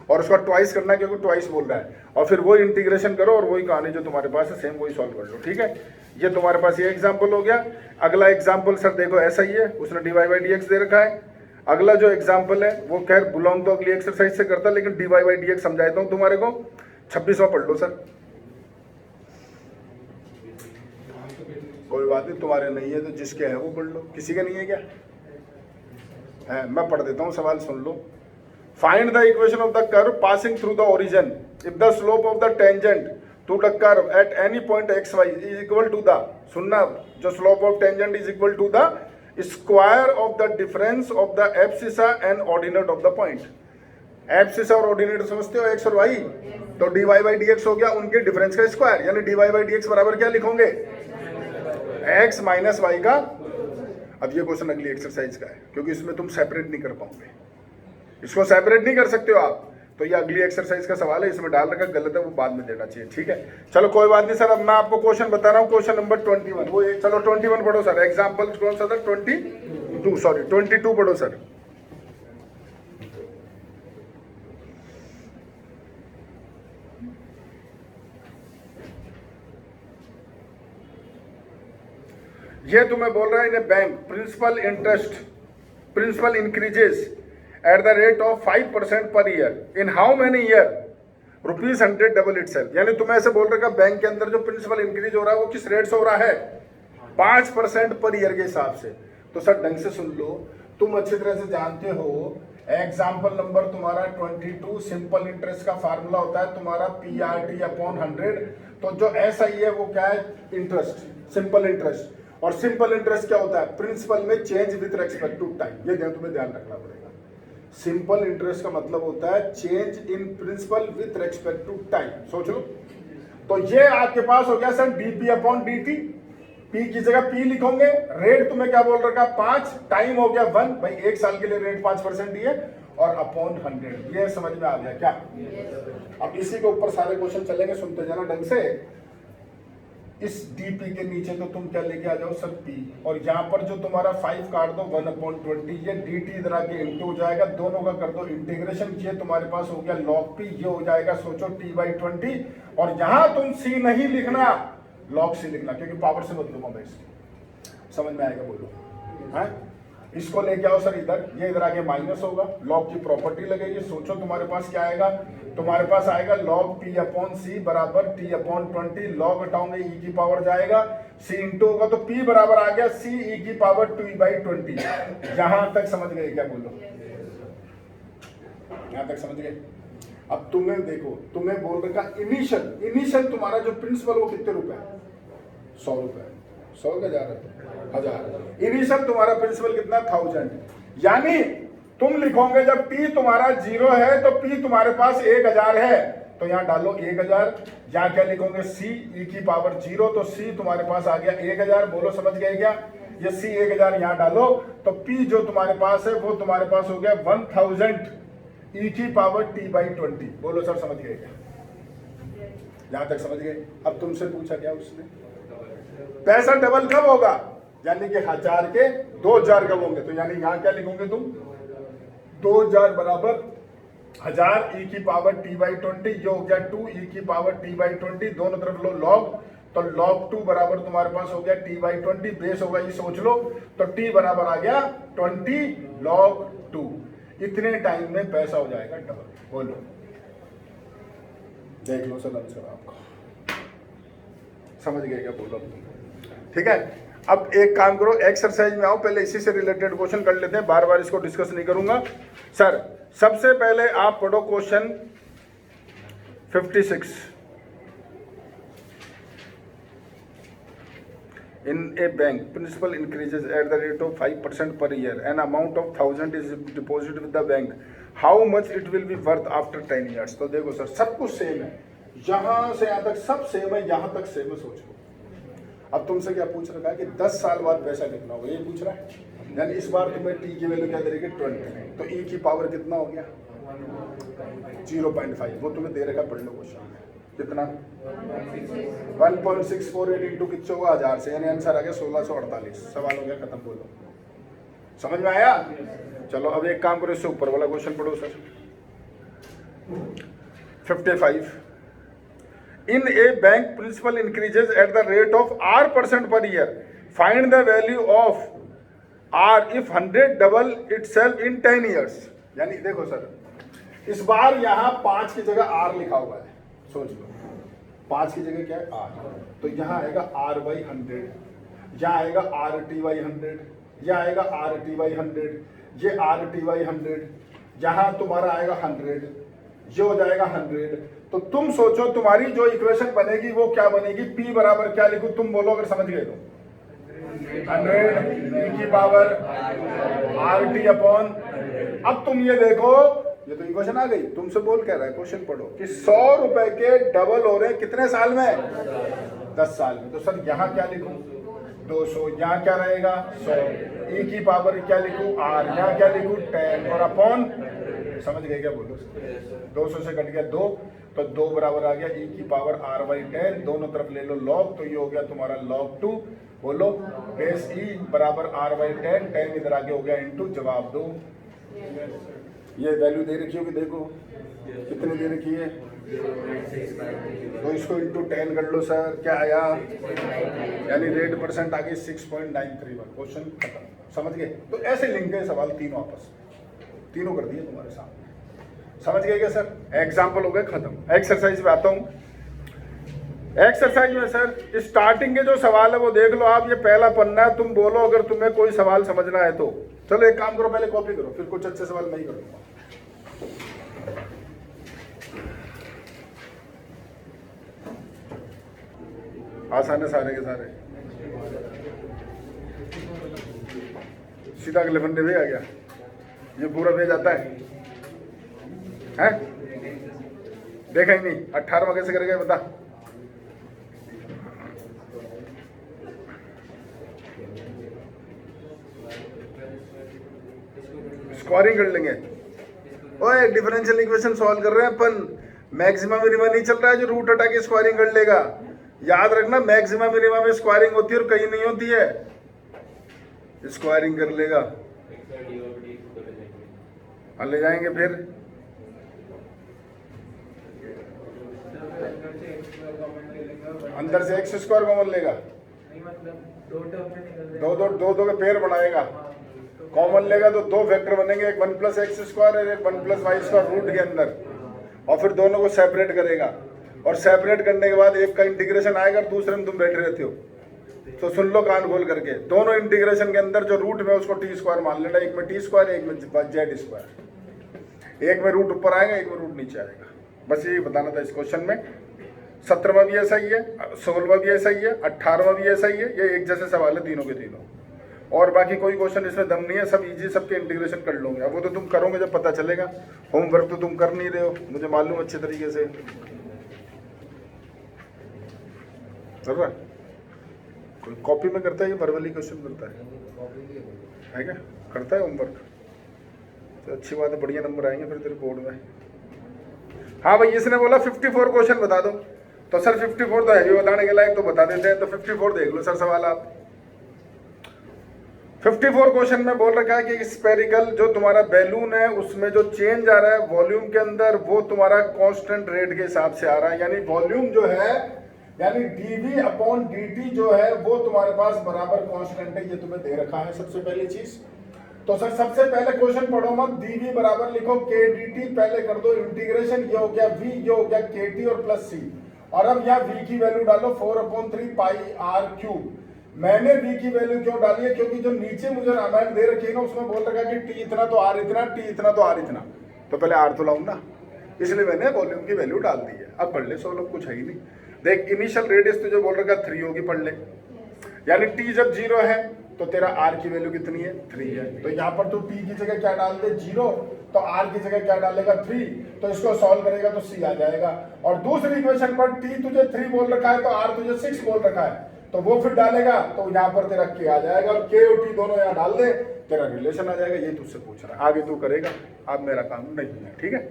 और उसका ट्वाइस करना है क्योंकि ट्वाइस बोल रहा है, और फिर वही इंटीग्रेशन करो और वही कहानी जो तुम्हारे पास है सेम वही सॉल्व कर लो। ठीक है, ये तुम्हारे पास ये एग्जाम्पल हो गया। अगला एग्जाम्पल सर देखो ऐसा ही है, उसने dy बाई dx दे रखा है। अगला जो एग्जाम्पल है वो खैर बिलोंग तो अगली एक्सरसाइज से करता है, लेकिन dy बाई dx समझा देता हूं तुम्हारे को। 26वां पढ़ लो सर। कोई बात नहीं, तुम्हारे नहीं है तो जिसके है वो पढ़ लो, किसी का नहीं है क्या है। मैं पढ़ देता हूँ, सवाल सुन लो। Find the equation of the curve passing through the origin if the slope of the tangent to the curve at any point xy is equal to the, सुनना, जो slope of tangent is equal to the square of the difference of the abscissa and ordinate of the point. Abscissa और ऑर्डिनेट समझते हो, x और y, तो dy बाई dx हो गया उनके डिफरेंस का स्क्वायर, यानी dy बाई dx बराबर क्या लिखोगे, x माइनस y का। अब ये क्वेश्चन अगली एक्सरसाइज का है क्योंकि इसमें तुम सेपरेट नहीं कर पाओगे, इसको सेपरेट नहीं कर सकते हो आप, तो ये अगली एक्सरसाइज का सवाल है, इसमें डाल रखा गलत है, वो बाद में देना चाहिए। ठीक है, चलो कोई बात नहीं सर। अब मैं आपको क्वेश्चन बता रहा हूँ, क्वेश्चन नंबर 21 वो चलो 21 पढ़ो सर। एग्जाम्पल कौन सा था, 22 पढ़ो सर। ये तुम्हें बोल रहा है in bank principal increases at the rate of 5% per year in how many year, ₹100 double itself। यानी तुम्हें ऐसे बोल रखा बैंक के अंदर जो प्रिंसिपल इंक्रीज हो रहा है वो किस रेट से हो रहा है, 5% पर ईयर के हिसाब से। तो सर ढंग से सुन लो, तुम अच्छी तरह से जानते हो एग्जाम्पल नंबर तुम्हारा 22 सिंपल इंटरेस्ट का फार्मूला होता है तुम्हारा PRT अपॉन 100। तो जो SI है वो क्या है, इंटरेस्ट, सिंपल इंटरेस्ट। और सिंपल इंटरेस्ट क्या होता है, प्रिंसिपल में change with respect to time. ये तुम्हें ध्यान रखना पड़ेगा। सिंपल इंटरेस्ट का मतलब होता है change in principal with respect to time. सोच लो, तो ये आपके पास हो गया sir dp upon dt। p की जगह p लिखोगे, रेट तुम्हें क्या बोल रखा 5, टाइम हो गया 1, भाई 1 साल के लिए रेट 5% ही है, और अपॉन 100। ये समझ में आ गया क्या। अब इसी के ऊपर सारे क्वेश्चन चलेंगे, सुनते जाना ढंग से। इस dp के नीचे तो तुम क्या लेके आ जाओ सर p, और यहाँ पर जो तुम्हारा 5 काट दो 1/20, ये dt इधर आके इंटू हो जाएगा, दोनों का कर दो इंटीग्रेशन, ये तुम्हारे पास हो गया log p, ये हो जाएगा सोचो t/20। और यहाँ तुम c नहीं लिखना, log c लिखना, क्योंकि पावर से बदलूंगा मैं इसको। समझ में आएगा बोलो, है। इसको लेके आओ सर इधर, ये इधर आके माइनस होगा, लॉग की प्रॉपर्टी लगेगी। सोचो तुम्हारे पास क्या आएगा, तुम्हारे पास आएगा log p अपॉन सी बराबर t/20, लॉग हटाओगे e की पावर जाएगा, c इंटू होगा तो p बराबर आ गया c e की पावर 2/20। यहां तक समझ गए क्या, बोलो यहां तक समझ गए। अब तुम्हें देखो, तुम्हें बोल रखा इनिशियल तुम्हारा जो प्रिंसिपल वो कितने रुपए, 100 रुपए, 100 का 1000। इनिशियल तुम्हारा प्रिंसिपल कितना, 1000। यानी तुम लिखोगे जब p तुम्हारा 0 है तो p तुम्हारे पास 1000 है, तो यहाँ डालो 1000। यहाँ क्या लिखोगे, c e की पावर 0, तो c तुम्हारे पास आ गया 1000। बोलो समझ गए क्या, ये c 1000 यहाँ डालो, तो p जो तुम्हारे पास है वो तुम्हारे पास हो गया 1000। ई की पावर टी बाई 20। बोलो सर समझ गए क्या? यहां तक समझ गए? अब तुमसे पूछा क्या उसने, पैसा डबल कब होगा, यानी कि 1000 के 2000 कब होंगे, तो यानी यहां क्या लिखोगे तुम, 2000 बराबर 1000 ई की पावर टी बाई 20, ये हो गया 2 ई की पावर टी बाई 20, दोनों तरफ लो लॉग, तो log 2 बराबर तुम्हारे पास हो गया t बाई 20, बेस होगा ये सोच लो, तो t बराबर आ गया 20 log 2। इतने टाइम में पैसा हो जाएगा डबल। बोलो, देख लो सर आंसर आपका, समझ गए क्या? बोलो ठीक है। अब एक काम करो, एक्सरसाइज में आओ, पहले इसी से रिलेटेड क्वेश्चन कर लेते हैं, बार बार इसको डिस्कस नहीं करूंगा। सर सबसे पहले आप पढ़ो question 56। In a bank, principal increases at the rate of 5% per year. An amount of 1000 is deposited with the bank. How much it will be worth after 10 years? तो देखो सर सब कुछ सेम है, यहाँ से यहाँ तक सब सेम है, यहाँ तक सेम है, सोच लो। अब तुमसे क्या पूछ रखा है कि 10 साल बाद पैसा कितना होगा, ये पूछ रहा है। यानी इस बार तुम्हें टी की वैल्यू क्या करेगी 20, तो ई की पावर कितना हो गया 0.5, वो तुम्हें दे रखा, पढ़ लो क्वेश्चन कितना 1.648 इंटू कितना होगा 1000 से, यानी आंसर आ गया 1648। सवाल हो गया खत्म। बोलो समझ में आया? चलो अब एक काम करो, इससे ऊपर वाला क्वेश्चन पढ़ो sir 55। In a bank principal increases at the rate of r% per year, find the value of r if 100 double itself in 10 years. यानी देखो सर इस बार यहाँ 5 की जगह r लिखा हुआ है, सोच लो 5 की जगह क्या है r, तो यहाँ आएगा r बाई 100, यहाँ आएगा rt बाई 100, यहाँ आएगा rt बाई 100, ये rt बाई 100, यहाँ तुम्हारा आएगा 100, ये हो जाएगा 100। तो तुम सोचो तुम्हारी जो इक्वेशन बनेगी वो क्या बनेगी, p बराबर क्या लिखूं, तुम बोलो अगर समझ गए तो 100 e की पावर rt अपॉन। अब तुम ये देखो, ये तो इक्वेशन आ गई, तुमसे बोल क्या रहा है क्वेश्चन पढ़ो कि 100 रुपए के डबल हो रहे हैं कितने साल में, 10 साल में। तो सर यहाँ क्या लिखूं 200, यहाँ क्या रहेगा 100, e की पावर क्या लिखूं r, यहाँ क्या लिखूं 10 और अपॉन, समझ गए क्या? बोलो 200 से कट गया 2, तो 2 बराबर आ गया e की पावर r बाई 10, दोनों तरफ ले लो log, तो ये हो गया तुम्हारा log 2। बोलो बेस e बराबर r बाई 10, 10 इधर आगे हो गया इंटू, जवाब दो। ये वैल्यू दे रखी होगी, देखो कितनी दे रखी है, तो इसको इंटू 10 कर लो सर, क्या आया, यानी रेट परसेंट आ गई 6.931। क्वेश्चन खत्म, समझ गए? तो ऐसे लिंक गए सवाल तीनों आपस में, तीनों कर दिए तुम्हारे सामने, समझ गए क्या सर? एग्जाम्पल हो गए खत्म। एक्सरसाइज में आता हूँ। एक्सरसाइज में सर स्टार्टिंग के जो सवाल है वो देख लो आप, ये पहला पन्ना है, तुम बोलो अगर तुम्हें कोई सवाल समझना है तो। चलो एक काम करो, पहले कॉपी करो, फिर कुछ अच्छे सवाल मैं ही करूंगा। आसान है सारे के सारे, सीधा अगले बंदे पे आ गया, ये पूरा पेज आता है, हैं? देखा ही नहीं, 18वां कैसे करेगा बता। स्कोरिंग कर लेंगे। ओए डिफरेंशियल इक्वेशन सॉल्व कर रहे हैं अपन, मैक्सिमम मिनिमम नहीं चल रहा है जो रूट हटा के स्क्वायरिंग कर लेगा। याद रखना मैक्सिमम मिनिमम में स्क्वायरिंग होती है और कहीं नहीं होती है, स्क्वायरिंग कर लेगा। ले जाएंगे फिर अंदर से एक्स स्क्वायर कॉमन लेगा, दो के पेयर बनाएगा, कॉमन लेगा तो 2 फैक्टर बनेंगे, एक 1 प्लस एक्स स्क्वायर और एक 1 प्लस वाई स्क्वायर रूट के अंदर, और फिर दोनों को सेपरेट करेगा, और सेपरेट करने के बाद एक का इंटीग्रेशन आएगा, दूसरे में तुम बैठे रहते हो। तो सुन लो कान खोल करके, दोनों इंटीग्रेशन के अंदर जो रूट में उसको टी स्क्वायर मान लेना, एक में टी स्क्वायर एक में जेड स्क्वायर, एक में रूट ऊपर आएगा एक में रूट नीचे आएगा। बस यही बताना था इस क्वेश्चन में। 17वां भी ऐसा ही है, 16वां भी ऐसा ही है, 18वां भी ऐसा ही है, ये एक जैसे सवाल है तीनों के तीनों, और बाकी कोई क्वेश्चन इसमें दम नहीं है, सब इजी, सबके इंटीग्रेशन कर लोगे। अब वो तो तुम करोगे जब पता चलेगा, होमवर्क तो तुम कर नहीं रहे हो, मुझे मालूम अच्छे तरीके से। कर रहा कोई कॉपी में करता है या वर्बली क्वेश्चन करता है क्या, करता है होमवर्क? तो अच्छी बात है, बढ़िया नंबर आएंगे फिर तेरे बोर्ड में। हाँ भाई, इसने बोला 54 क्वेश्चन बता दो, तो सर 54 तो है भी बताने के लायक, तो बता देते हैं। तो 54 देख लो सर सवाल आप। 54 क्वेश्चन में बोल रखा है कि स्पेरिकल जो तुम्हारा बैलून है उसमें जो चेंज आ रहा है वॉल्यूम के अंदर, वो तुम्हारा कांस्टेंट रेट के हिसाब से आ रहा है। यानी वॉल्यूम जो है, यानी dv अपॉन dt जो है वो तुम्हारे पास बराबर कांस्टेंट है, ये तुम्हें दे रखा है सबसे पहली चीज। तो सर सबसे पहले क्वेश्चन पढ़ो मत, dv बराबर लिखो k dt, पहले कर दो इंटीग्रेशन, ये हो गया v, ये हो गया kt और प्लस c, और अब यहाँ v की वैल्यू डालो 4/3 पाई r क्यूब। मैंने v की वैल्यू क्यों डाली है, क्योंकि जो नीचे मुझे रामायण दे रखी है ना उसमें बोल रखा है कि t इतना तो r इतना, t इतना तो r इतना, तो पहले r तो लाऊं ना, इसलिए मैंने वॉल्यूम की वैल्यू डाल दी है। अब पढ़ ले, सोल्व कुछ है ही नहीं। देख इनिशियल रेडियस तुझे बोल रखा 3 होगी, पढ़ ले। यानी t जब 0 है तो तेरा r की वैल्यू कितनी है, 3 है। तो यहाँ पर तू t की जगह क्या डाल दे, 0, तो r की जगह क्या डालेगा, 3, तो इसको सॉल्व करेगा तो c आ जाएगा। और दूसरी इक्वेशन पर t तुझे 3 बोल रखा है तो r तुझे 6 बोल रखा है, तो वो फिर डालेगा तो यहाँ पर तेरा k आ जाएगा, और k और t दोनों यहाँ डाल दे, तेरा रिलेशन आ जाएगा। ये तुझसे पूछ रहा है, आगे तू करेगा, अब मेरा काम नहीं है, ठीक है।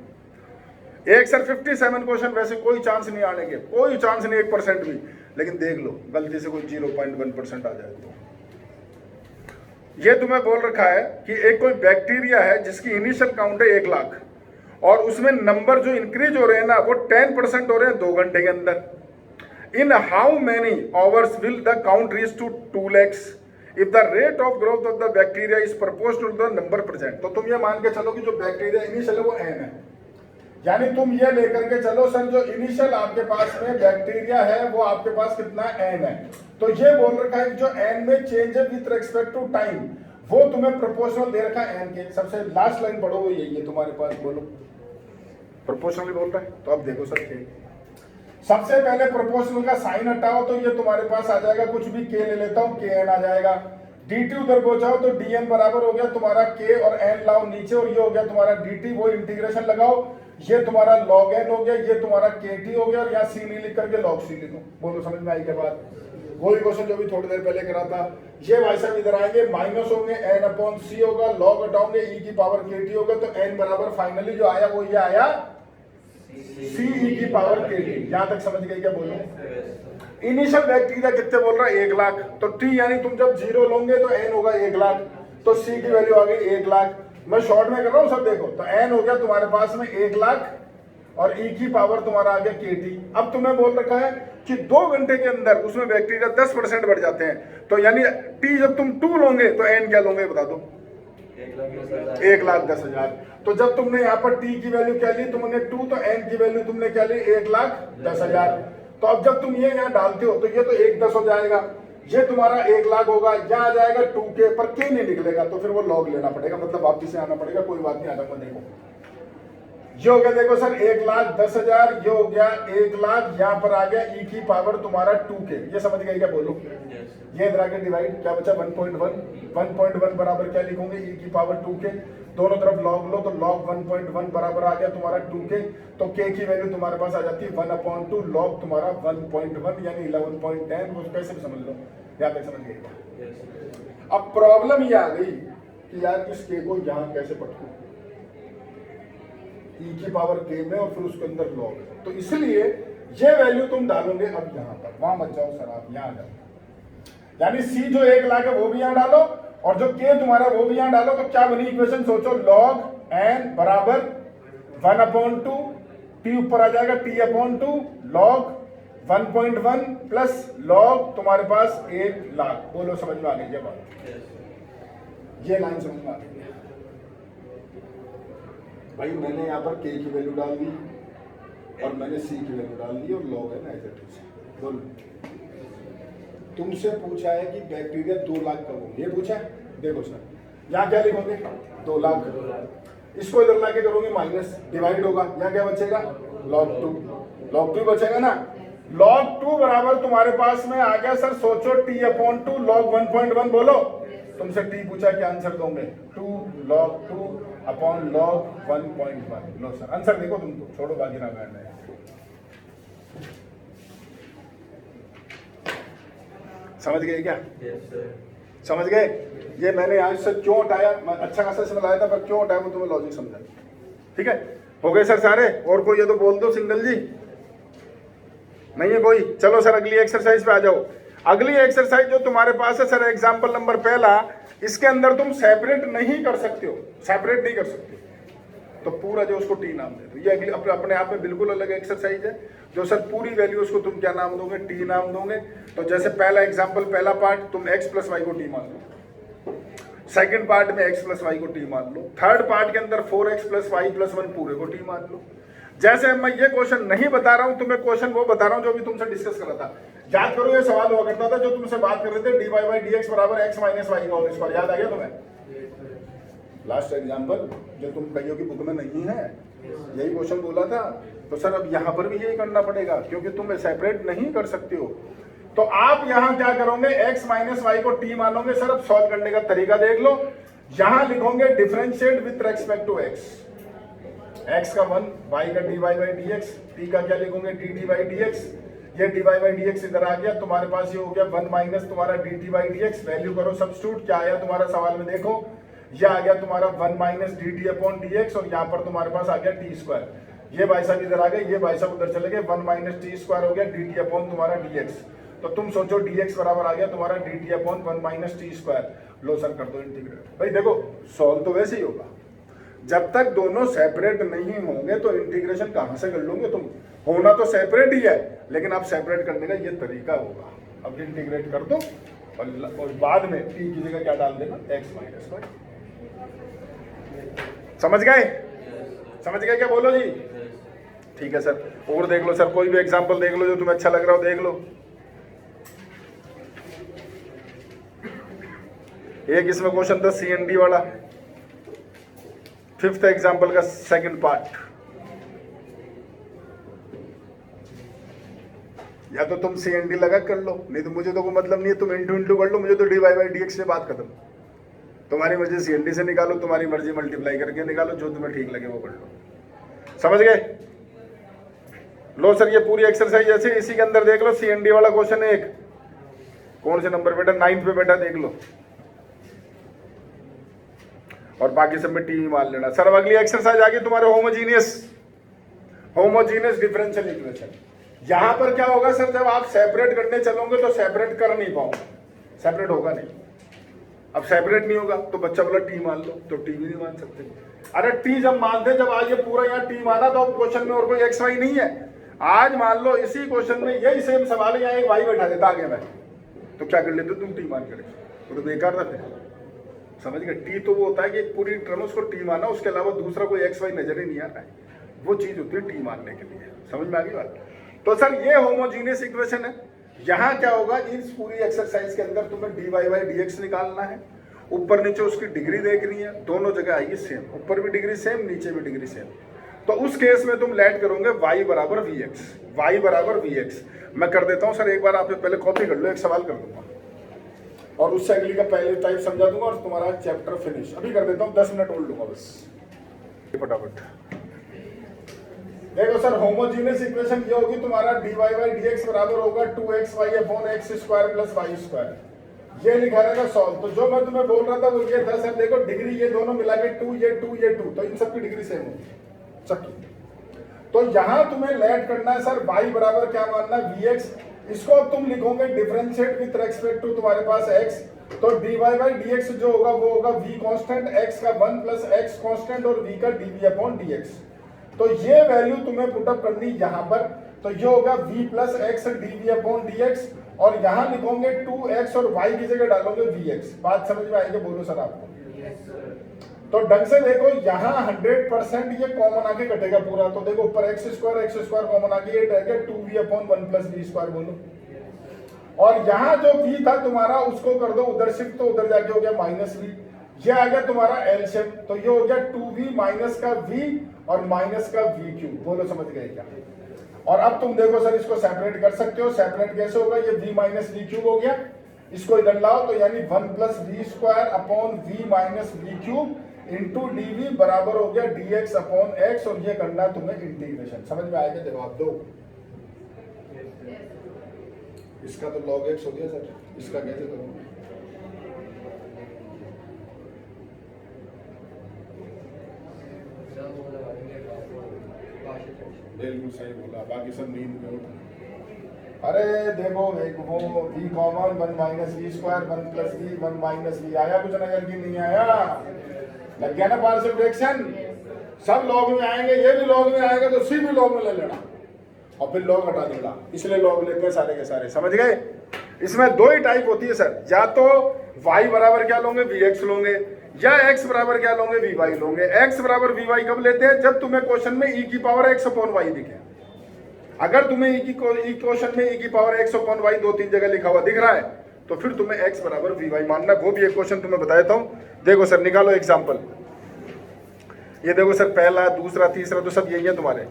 एक सर 57 क्वेश्चन वैसे कोई चांस नहीं आने के, कोई चांस नहीं 1% भी, लेकिन देख लो गलती से कोई 0.1% आ जाए तो। ये तुम्हें बोल रखा है कि एक कोई बैक्टीरिया है जिसकी इनिशियल काउंट है 1 लाख, और उसमें नंबर जो इंक्रीज हो रहे हैं ना वो 10% हो रहे हैं 2 घंटे के अंदर। In how many hours will the count reach to 2 lakhs if the rate of growth of the bacteria is proportional to the number present. तो तुम ये मान के चलो कि जो बैक्टीरिया इनिशियल है वो n है, यानी तुम ये लेकर के चलो सर जो इनिशियल आपके पास में बैक्टीरिया है वो आपके पास कितना n है, तो ये बोल रखा है कि जो n में चेंज है विथ रिस्पेक्ट टू टाइम वो तुम्हें प्रोपोर्शनल दे रखा है n के। सबसे लास्ट लाइन पढ़ो, वो यही है तुम्हारे पास, बोलो प्रोपोर्शनल बोल रहा है। तो अब देखो सर k, सबसे पहले प्रोपोर्शनल का साइन हटाओ तो ये तुम्हारे पास आ जाएगा, कुछ भी k ले लेता हूं kn आ जाएगा, dt उधर पहुंचाओ तो dn बराबर हो गया तुम्हारा k, और n लाओ नीचे और ये हो गया तुम्हारा dt, वो इंटीग्रेशन लगाओ, ये तुम्हारा log n हो गया, ये तुम्हारा kt हो गया, और यहाँ c नहीं लिख करके log c लिखो। बोलो समझ में आई के बाद? वही क्वेश्चन जो भी थोड़ी देर पहले करा था, ये भाई साहब इधर आएंगे, माइनस होंगे, n अपॉन c होगा, log हटाओगे e की पावर kt होगा, तो n बराबर फाइनली जो आया वो ये आया c e की पावर kt। यहाँ तक समझ गए क्या? बोलो इनिशियल बैक्टीरिया कितने बोल रहा है, 1 लाख, तो t यानी तुम जब 0 लोगे तो n होगा 1 लाख, तो c की वैल्यू आ गई 1 लाख। मैं शॉर्ट में कर रहा हूँ सब, देखो तो n हो गया तुम्हारे पास में 1 लाख, और e की पावर तुम्हारा आ गया kt। अब तुम्हें बोल रखा है कि 2 घंटे के अंदर उसमें बैक्टीरिया 10% बढ़ जाते हैं, तो यानी t जब तुम 2 लोगे तो n क्या लोगे बता दो, 1,10,000। तो जब तुमने यहाँ पर t की वैल्यू क्या ली, तुमने 2, तो n की वैल्यू तुमने क्या ली, 1,10,000। तो अब जब तुम ये यहाँ डालते हो तो ये तो 1,10 हो जाएगा, ये तुम्हारा 1 लाख होगा, यहाँ आ जाएगा 2k, पर k नहीं निकलेगा, तो फिर वो लॉग लेना पड़ेगा, मतलब वापिस से आना पड़ेगा। कोई बात नहीं, आ जाऊंगा। देखो ये हो गया, देखो सर 1,10,000, ये हो गया 1 लाख, यहाँ पर आ गया e की पावर तुम्हारा 2k। ये समझ गए क्या? बोलो ये इधर आके डिवाइड, क्या बचा 1.1 बराबर क्या लिखोगे, e की पावर 2k, दोनों तरफ लॉग लो, तो लॉग 1.1 बराबर आ गया तुम्हारा 2k, तो k की वैल्यू तुम्हारे पास आ जाती है 1/2, लॉग तुम्हारा 1.1 यानी 11.10। वो कैसे भी समझ लो, यहाँ तक समझ गए। अब प्रॉब्लम ये आ गई कि यार इस k को यहाँ कैसे पढ़ूं, e की पावर k में, और फिर उसके अंदर लॉग, तो इसलिए ये वैल्यू तुम डालोगे अब यहाँ पर, वहां मत जाओ सर, आप यहाँ जाओ, यानी c जो 1 लाख है वो भी यहाँ डालो, और जो k तुम्हारा वो भी यहाँ डालो, तो क्या बनी इक्वेशन सोचो, log n बराबर 1/2, t ऊपर आ जाएगा t/2, log 1.1 प्लस log तुम्हारे पास 1 लाख। बोलो समझ में आ गई ये बात? ये लाइन समझ में आ गई भाई? मैंने यहाँ पर k की वैल्यू डाल दी, और मैंने c की वैल्यू डाल दी, और log है ना ऐसे। बोलो तुमसे पूछा है कि बैक्टीरिया 2 लाख कब होंगे, ये पूछा है। देखो सर यहाँ क्या लिखोगे, 2 लाख, इसको इधर लाके करोगे माइनस, डिवाइड होगा, यहाँ क्या बचेगा, log 2 बचेगा ना। log 2 बराबर तुम्हारे पास में आ गया सर, सोचो t/2 log 1.1। बोलो तुमसे t पूछा, क्या आंसर दोगे, 2 log 2 अपॉन log 1.1। लो सर आंसर देखो, तुम तो छोड़ो बाकी रामायण है। समझ गए क्या? समझ गए? ये मैंने आज से क्यों हटाया, मैं अच्छा खासा इसमें लाया था पर क्यों हटाया वो तुम्हें लॉजिक समझा। ठीक है, हो गए सर सारे, और कोई ये तो बोल दो सिंगल जी, नहीं है कोई। चलो सर अगली एक्सरसाइज पे आ जाओ। अगली एक्सरसाइज जो तुम्हारे पास है सर, एग्जाम्पल नंबर पहला, इसके अंदर तुम सेपरेट नहीं कर सकते हो, सेपरेट नहीं कर सकते, तो पूरा जो उसको टी नाम दे दो। ये अगली अपने आप में बिल्कुल अलग एक्सरसाइज है, जो सर पूरी वैल्यू उसको तुम क्या नाम दोगे, टी नाम दोगे। तो जैसे पहला एग्जाम्पल, पहला पार्ट तुम x प्लस वाई को टी मान लो, सेकंड पार्ट में x प्लस वाई को टी मान लो, थर्ड पार्ट के अंदर 4x प्लस वाई प्लस 1 पूरे को टी मान लो। जैसे मैं ये क्वेश्चन नहीं बता रहा हूं तुम्हें, क्वेश्चन वो बता रहा हूं जो भी तुमसे डिस्कस कर रहा था। याद करो ये सवाल हुआ करता था जो तुमसे बात कर रहे थे, d y by d x बराबर x माइनस वाई का होल स्क्वायर, याद आ गया तुम्हें? लास्ट एग्जाम्पल जो तुम कईयों की बुक में नहीं है, यही क्वेश्चन बोला था। तो सर अब यहाँ पर भी यही करना पड़ेगा क्योंकि तुम सेपरेट नहीं कर सकते हो। तो आप यहाँ क्या करोगे, x माइनस वाई को t मानोगे। सर अब सॉल्व करने का तरीका देख लो, यहाँ लिखोगे differentiate with respect to x, x का 1, y का dy बाई dx, t का क्या लिखोगे dt बाई dx। ये dy बाई dx इधर आ गया, तुम्हारे पास ये हो गया 1 माइनस तुम्हारा dt बाई dx। वैल्यू करो सब्स्टिट्यूट, क्या आया तुम्हारा सवाल में देखो, ये आ गया तुम्हारा 1 माइनस dt अपॉन dx, और यहाँ पर तुम्हारे पास आ गया टी स्क्वायर। ये भाई साहब इधर आ गए, ये भाई साहब उधर चले गए, 1 माइनस टी स्क्वायर हो गया dt अपॉन तुम्हारा dx। तो तुम सोचो dx बराबर आ गया तुम्हारा dt upon 1 minus T square. लो सर कर दो इंटीग्रेट। भाई देखो सॉल्व तो वैसे ही होगा, जब तक दोनों सेपरेट नहीं होंगे तो इंटीग्रेशन कहां से कर लोगे तुम, होना तो सेपरेट ही है, लेकिन आप सेपरेट करने का ये तरीका होगा। अब इंटीग्रेट कर दो और बाद में t की जगह क्या डाल देना, x माइनस वाई। समझ गए, समझ गए क्या, बोलो जी। ठीक है सर, और देख लो सर, कोई भी एग्जांपल देख लो जो तुम्हें अच्छा लग रहा हो, देख लो। एक इसमें क्वेश्चन था CND वाला, 5th एग्जांपल का सेकंड पार्ट। या तो तुम CND लगा कर लो, नहीं तो मुझे तो कोई मतलब नहीं है, तुम इंटू इंटू कर लो, मुझे तो dy बाई dx से बात खत्म। तुम्हारी मर्जी CND से निकालो, तुम्हारी मर्जी मल्टीप्लाई करके निकालो, जो तुम्हें ठीक लगे वो कर लो। समझ गए? लो सर ये पूरी एक्सरसाइज ऐसे, इसी के अंदर देख लो CND वाला क्वेश्चन है एक, कौन से नंबर बेटा, 9th पे बेटा देख लो, और बाकी सब में टी मान लेना। सर अब अगली एक्सरसाइज आ गई तुम्हारे होमोजीनियस डिफरेंशियल इक्वेशन। यहां पर क्या होगा सर, जब आप सेपरेट करने चलोगे तो सेपरेट कर नहीं पाओगे, सेपरेट होगा नहीं। अब सेपरेट नहीं होगा तो बच्चा बोला टी मान लो, तो टी भी नहीं मान सकते। अरे टी जब मानते, जब आज ये पूरा यहाँ टी माना तो अब क्वेश्चन में और कोई एक्स वाई नहीं है। आज मान लो इसी क्वेश्चन में यही सेम सवाल है, यहाँ एक वाई बैठा देता आगे में, तो क्या कर लेते तुम टी मान कर, वो तो बेकार था फिर। समझ गए? टी तो वो होता है कि एक पूरी टर्म उसको टी माना, उसके अलावा दूसरा कोई एक्स वाई नजर ही नहीं आ रहा है, वो चीज होती है टी मानने के लिए। समझ में आ गई बात? तो सर ये होमोजीनियस इक्वेशन है। यहाँ क्या होगा, इस पूरी एक्सरसाइज के अंदर तुम्हें dy बाई dx निकालना है, ऊपर नीचे उसकी डिग्री देखनी है, दोनों जगह आएगी सेम, ऊपर भी डिग्री सेम, नीचे भी डिग्री सेम। तो उस केस में तुम लेट करोगे y बराबर vx, y बराबर vx। मैं कर देता हूँ सर, एक बार आप पहले कॉपी कर लो, एक सवाल कर दूंगा और उससे अगली का पहले टाइप समझा दूंगा और तुम्हारा चैप्टर फिनिश। अभी कर देता हूँ, 10 मिनट और लूंगा बस, फटाफट। देखो सर होमोजीनियस इक्वेशन ये होगी तुम्हारा dy बाई dx बराबर होगा 2xy upon x square plus y square. ये लिखा रहेगा सॉल्व। तो जो मैं तुम्हें बोल रहा था वो ये था सर, देखो डिग्री ये दोनों मिला के 2 ये 2 ये 2, तो इन सबकी डिग्री सेम होगी सबकी। तो यहाँ तुम्हें लेट करना है सर y बराबर क्या मानना है vx। इसको अब तुम लिखोगे डिफरेंशिएट विद रेस्पेक्ट टू तुम्हारे पास x, तो dy बाई dx जो होगा वो होगा v कांस्टेंट, x का 1 प्लस x कांस्टेंट और v का dv अपॉन dx। तो ये वैल्यू तुम्हें पुटअप करनी यहाँ पर, तो ये होगा v plus x dv upon dx, और यहाँ लिखोगे 2x और y की जगह डालोगे vx। बात समझ में आएगी? बोलो सर आपको। तो ढंग से देखो, यहाँ 100% ये कॉमन आके कटेगा पूरा, तो देखो ऊपर x स्क्वायर कॉमन आके ये रह गया 2v upon 1 plus v square, बोलो। और यहाँ जो v था तुम्हारा उसको कर दो उधर शिफ्ट, तो उधर जाके हो गया माइनस v, ये आ गया तुम्हारा एलसीएम, तो ये हो गया 2v माइनस का v और माइनस का v क्यूब। बोलो समझ गए क्या? और अब तुम देखो सर इसको सेपरेट कर सकते हो, सेपरेट कैसे होगा, ये v माइनस v क्यूब हो गया, इसको इधर लाओ तो यानी 1 plus v square upon v minus v cube into dv बराबर हो गया dx अपॉन x, और ये करना है तुम्हें इंटीग्रेशन। समझ में आएगा? जवाब दो। इसका तो log x हो गया सर, इसका कैसे करूंगा? बिल्कुल सही बोला, बाकी सब नींद में उठ। अरे देखो एक वो v common 1 minus v square 1 plus v 1 minus v आया कुछ नजर की नहीं आया? लग गया ना पार्शियल फ्रैक्शन? सब लॉग में आएंगे, ये भी लॉग में आएगा तो सी भी लॉग में ले लेना और फिर लॉग हटा देगा, इसलिए लॉग लेते हैं सारे के सारे। समझ गए? इसमें दो ही टाइप होती है सर, या तो y बराबर क्या लोगे vx लोगे, या x बराबर क्या लोगे vy लोगे। x बराबर vy कब लेते हैं? जब तुम्हें क्वेश्चन में e की पावर x अपॉन y दिखे। अगर तुम्हें क्वेश्चन में e की पावर x अपॉन y 2-3 जगह लिखा हुआ दिख रहा है तो फिर तुम्हें x बराबर vy मानना। वो भी एक क्वेश्चन तुम्हें बता देता हूं, देखो सर निकालो एग्जाम्पल। ये देखो सर पहला दूसरा तीसरा तो सब यही है तुम्हारे,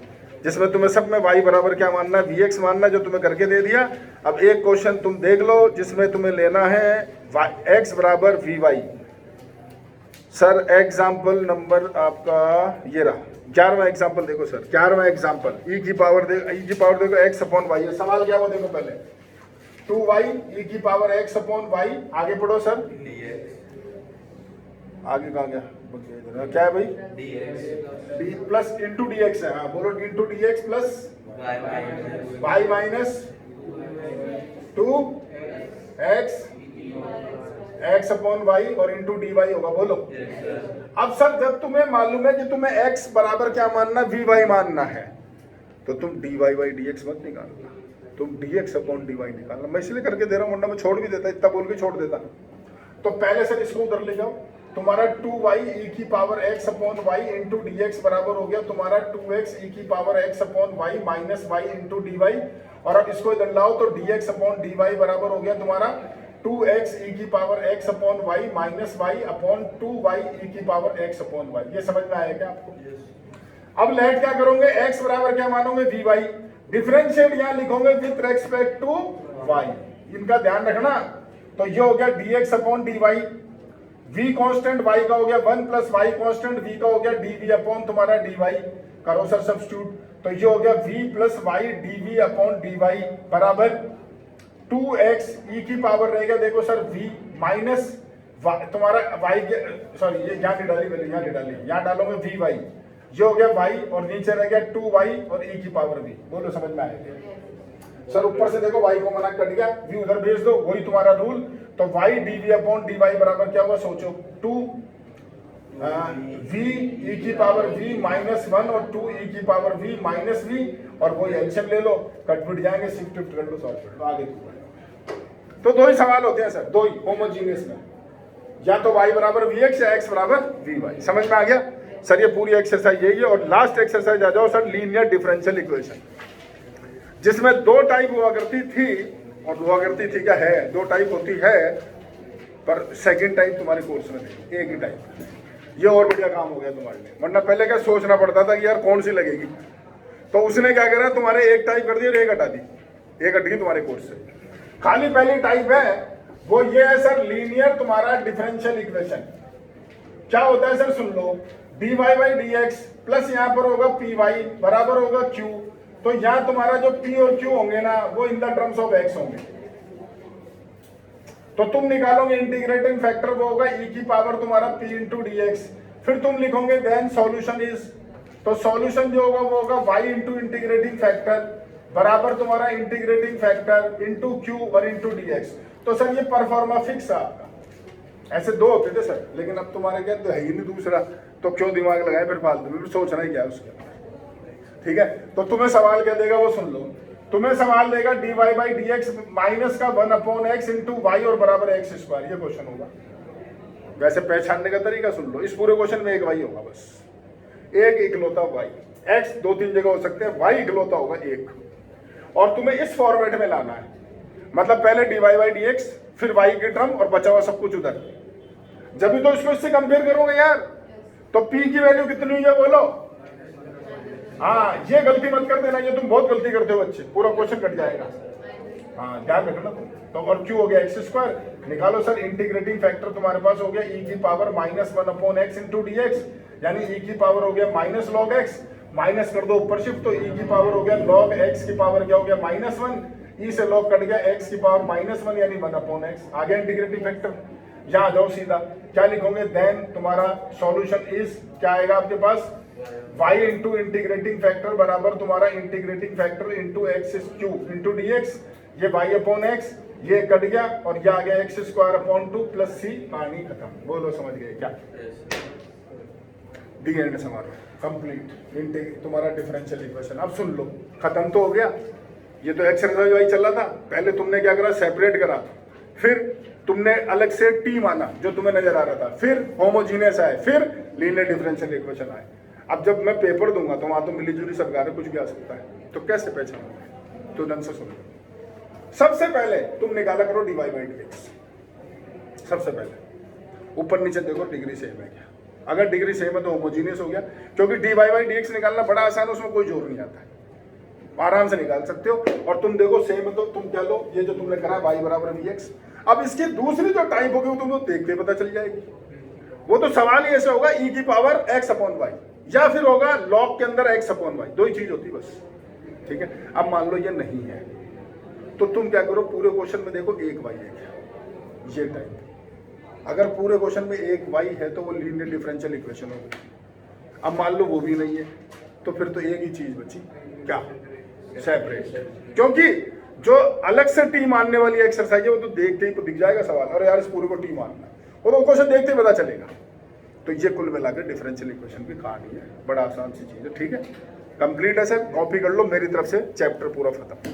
जिसमें तुम्हें सब में y बराबर क्या मानना है, vx मानना, जो तुम्हें करके दे दिया। अब एक क्वेश्चन तुम देख लो जिसमें तुम्हें लेना है x बराबर vy। सर एग्जाम्पल नंबर आपका ये रहा 11वां एग्जाम्पल। देखो सर 11वां एग्जाम्पल, e की पावर देखो x अपॉन y है। सवाल क्या वो देखो पहले, 2y e की पावर x अपॉन y। आगे पढ़ो सर, आगे कहाँ गया, क्या है भाई, d plus into d x है। हाँ बोलो, into d x plus y minus 2x x upon y और इंटू डी वाई होगा। बोलो अब सर जब तुम्हें मालूम है कि तुम्हें x बराबर क्या मानना, वी वाई मानना है, तो तुम d y by d x मत निकालना, तुम d x upon d y निकालना। मैं इसलिए करके दे रहा हूँ, वरना मैं छोड़ भी देता, इतना बोल के छोड़ देता। तो पहले सर इसको उधर ले जाओ, तुम्हारा 2y e की power x upon y into d x बराबर हो गया तुम्हारा 2x e की power x upon y minus y into d y. और अब इसको इधर लाओ तो dx अपॉन dy बराबर हो गया तुम्हारा 2x e की power x upon y minus y upon 2y e की पावर x अपॉन y। ये समझ में आया क्या आपको? अब लेट क्या करोगे, x बराबर क्या मानोगे, vy। डिफरेंशिएट यहाँ लिखोगे विथ रेस्पेक्ट टू y, इनका ध्यान रखना। तो ये हो गया dx upon dy, v constant y का हो गया 1 प्लस y कांस्टेंट v का हो गया dv अपॉन तुम्हारा dy। करो सर सब्स्टिट्यूट, तो ये हो गया v plus y dv upon dy बराबर 2x e की पावर रहेगा देखो सर v माइनस तुम्हारा y के, सॉरी ये यहाँ नहीं डाली मैंने, यहाँ नहीं डाली, यहाँ डालोगे vy, ये हो गया y और नीचे रह गया 2y और e की पावर v। बोलो समझ में आएगा? सर ऊपर से देखो y को मना कट गया, v उधर भेज दो, वही तुम्हारा रूल। तो y dv अपॉन dy बराबर क्या हुआ सोचो, 2 v e की पावर v माइनस 1 और 2 e की पावर v माइनस v, और वही एलसीएम ले लो, कट पिट जाएंगे, शिफ्ट कर लो, सॉल्व कर लो, आगे। तो दो ही सवाल होते हैं सर, दो ही होमोजीनियस में, या तो y बराबर vx या x बराबर vy। समझ में आ गया सर? ये पूरी एक्सरसाइज यही है। और लास्ट एक्सरसाइज आ जाओ सर, लीनियर डिफरेंशियल इक्वेशन, जिसमें दो टाइप हुआ करती थी, और हुआ करती थी क्या है, दो टाइप होती है, पर सेकंड टाइप तुम्हारे कोर्स में थी, एक ही टाइप। ये और बढ़िया काम हो गया तुम्हारे लिए, वरना पहले क्या सोचना पड़ता था कि यार कौन सी लगेगी। तो उसने क्या करा, तुम्हारे एक टाइप कर दी और एक हटा दी, एक हट गई तुम्हारे कोर्स से। खाली पहली टाइप है वो ये है सर, लीनियर तुम्हारा डिफरेंशियल इक्वेशन। क्या होता है sir, soon low, dy by d x plus यहाँ पर होगा py बराबर होगा q। तो यहाँ तुम्हारा जो p और q होंगे ना, वो in the terms of x होंगे। तो तुम निकालोगे इंटीग्रेटिंग फैक्टर, वो होगा e की पावर तुम्हारा p इंटू डी एक्स। फिर तुम लिखोगे देन सॉल्यूशन इज, तो सॉल्यूशन जो होगा वो होगा y इंटू इंटीग्रेटिंग फैक्टर बराबर तुम्हारा इंटीग्रेटिंग फैक्टर इंटू q और इंटू डी एक्स। तो सर ये परफॉर्मा फिक्स है आपका। ऐसे दो होते थे सर, लेकिन अब तुम्हारे क्या तो है ही नहीं दूसरा, तो क्यों दिमाग लगाए फिर फालतू में, फिर सोचना ही क्या है उसका। ठीक है, तो तुम्हें सवाल क्या देगा वो सुन लो। तुम्हें सवाल देगा dy by d x minus का 1 अपॉन एक्स इंटू वाई और बराबर एक्स स्क्वायर, ये क्वेश्चन होगा। वैसे पहचानने का तरीका सुन लो, इस पूरे क्वेश्चन में एक वाई होगा बस, एक इकलौता वाई। एक्स 2-3 जगह हो सकते हैं, वाई इकलौता होगा एक, और तुम्हें इस फॉर्मेट में लाना है। मतलब पहले dy बाई डी एक्स, फिर y की टर्म और बचा हुआ सब कुछ उधर। जब भी तो इसको इससे कंपेयर करोगे यार, तो p की वैल्यू कितनी हुई है बोलो। हाँ, ये गलती मत कर देना, ये तुम बहुत गलती करते हो बच्चे, पूरा क्वेश्चन कट जाएगा। हाँ ध्यान रखना तुम। तो और q हो गया एक्स स्क्वायर, निकालो सर इंटीग्रेटिंग फैक्टर तुम्हारे पास हो गया e की power minus 1 upon x into d x, यानी e की पावर हो गया माइनस लॉग एक्स, माइनस कर दो ऊपर शिफ्ट, तो e की पावर हो गया लॉग एक्स की पावर क्या हो गया माइनस 1, e से लॉग कट गया x की पावर माइनस 1 यानी 1 अपॉन एक्स। आ गया इंटीग्रेटिंग फैक्टर। यहाँ जाओ सीधा, क्या लिखोगे, देन तुम्हारा सॉल्यूशन इज क्या आएगा आपके पास, y इंटू इंटीग्रेटिंग फैक्टर बराबर तुम्हारा integrating factor into x cube into d x, ये y अपॉन एक्स, ये कट गया और ये आ गया एक्स स्क्वायर अपॉन 2 प्लस सी, कहानी खत्म। बोलो समझ गए क्या? दी एंड समारोह कंप्लीट तुम्हारा डिफरेंशियल इक्वेशन। अब सुन लो, खत्म तो हो गया। ये तो एक्सरसाइज वाई चल रहा था, पहले तुमने क्या करा, सेपरेट करा, फिर तुमने अलग से टी माना जो तुम्हें नजर आ रहा था, फिर होमोजीनियस आए, फिर लीनियर डिफरेंशियल इक्वेशन आए। अब जब मैं पेपर दूंगा तो वहां तो मिली जुली सरकार है, कुछ भी आ सकता है, तो कैसे पहचानोगे? तो ढंग से सुन लो। सबसे पहले तुम निकाला करो dy बाई dx। सबसे पहले ऊपर नीचे देखो डिग्री सेम है क्या, अगर डिग्री सेम है तो होमोजीनियस हो गया, क्योंकि dy बाई dx निकालना बड़ा आसान है, उसमें कोई जोर नहीं आता है, आराम से निकाल सकते हो। और तुम देखो सेम है तो तुम क्या लो, ये जो तुमने करा y बराबर vx। अब इसकी दूसरी जो टाइप होगी वो तुमको देखते पता चल जाएगी। वो तो सवाल ही ऐसे होगा e की पावर x अपॉन y, या फिर होगा log के अंदर x अपॉन y, दो ही चीज होती बस, ठीक है। अब मान लो ये नहीं है तो तुम क्या करो, पूरे क्वेश्चन में देखो एक y है क्या, ये टाइप। अगर पूरे क्वेश्चन में एक y है तो वो लीनियर डिफरेंशियल इक्वेशन होगी। अब मान लो वो भी नहीं है तो फिर तो एक ही चीज बची, क्या, सेपरेट। क्योंकि जो अलग से टी मानने वाली एक्सरसाइज है वो तो देखते ही तो दिख जाएगा सवाल, और यार इस पूरे को टी मानना, वो तो क्वेश्चन देखते ही पता चलेगा। तो ये कुल मिलाकर डिफरेंशियल इक्वेशन की कहानी है, बड़ा आसान सी चीज है, ठीक है। कंप्लीट है सर, कॉपी कर लो, मेरी तरफ से चैप्टर पूरा खत्म।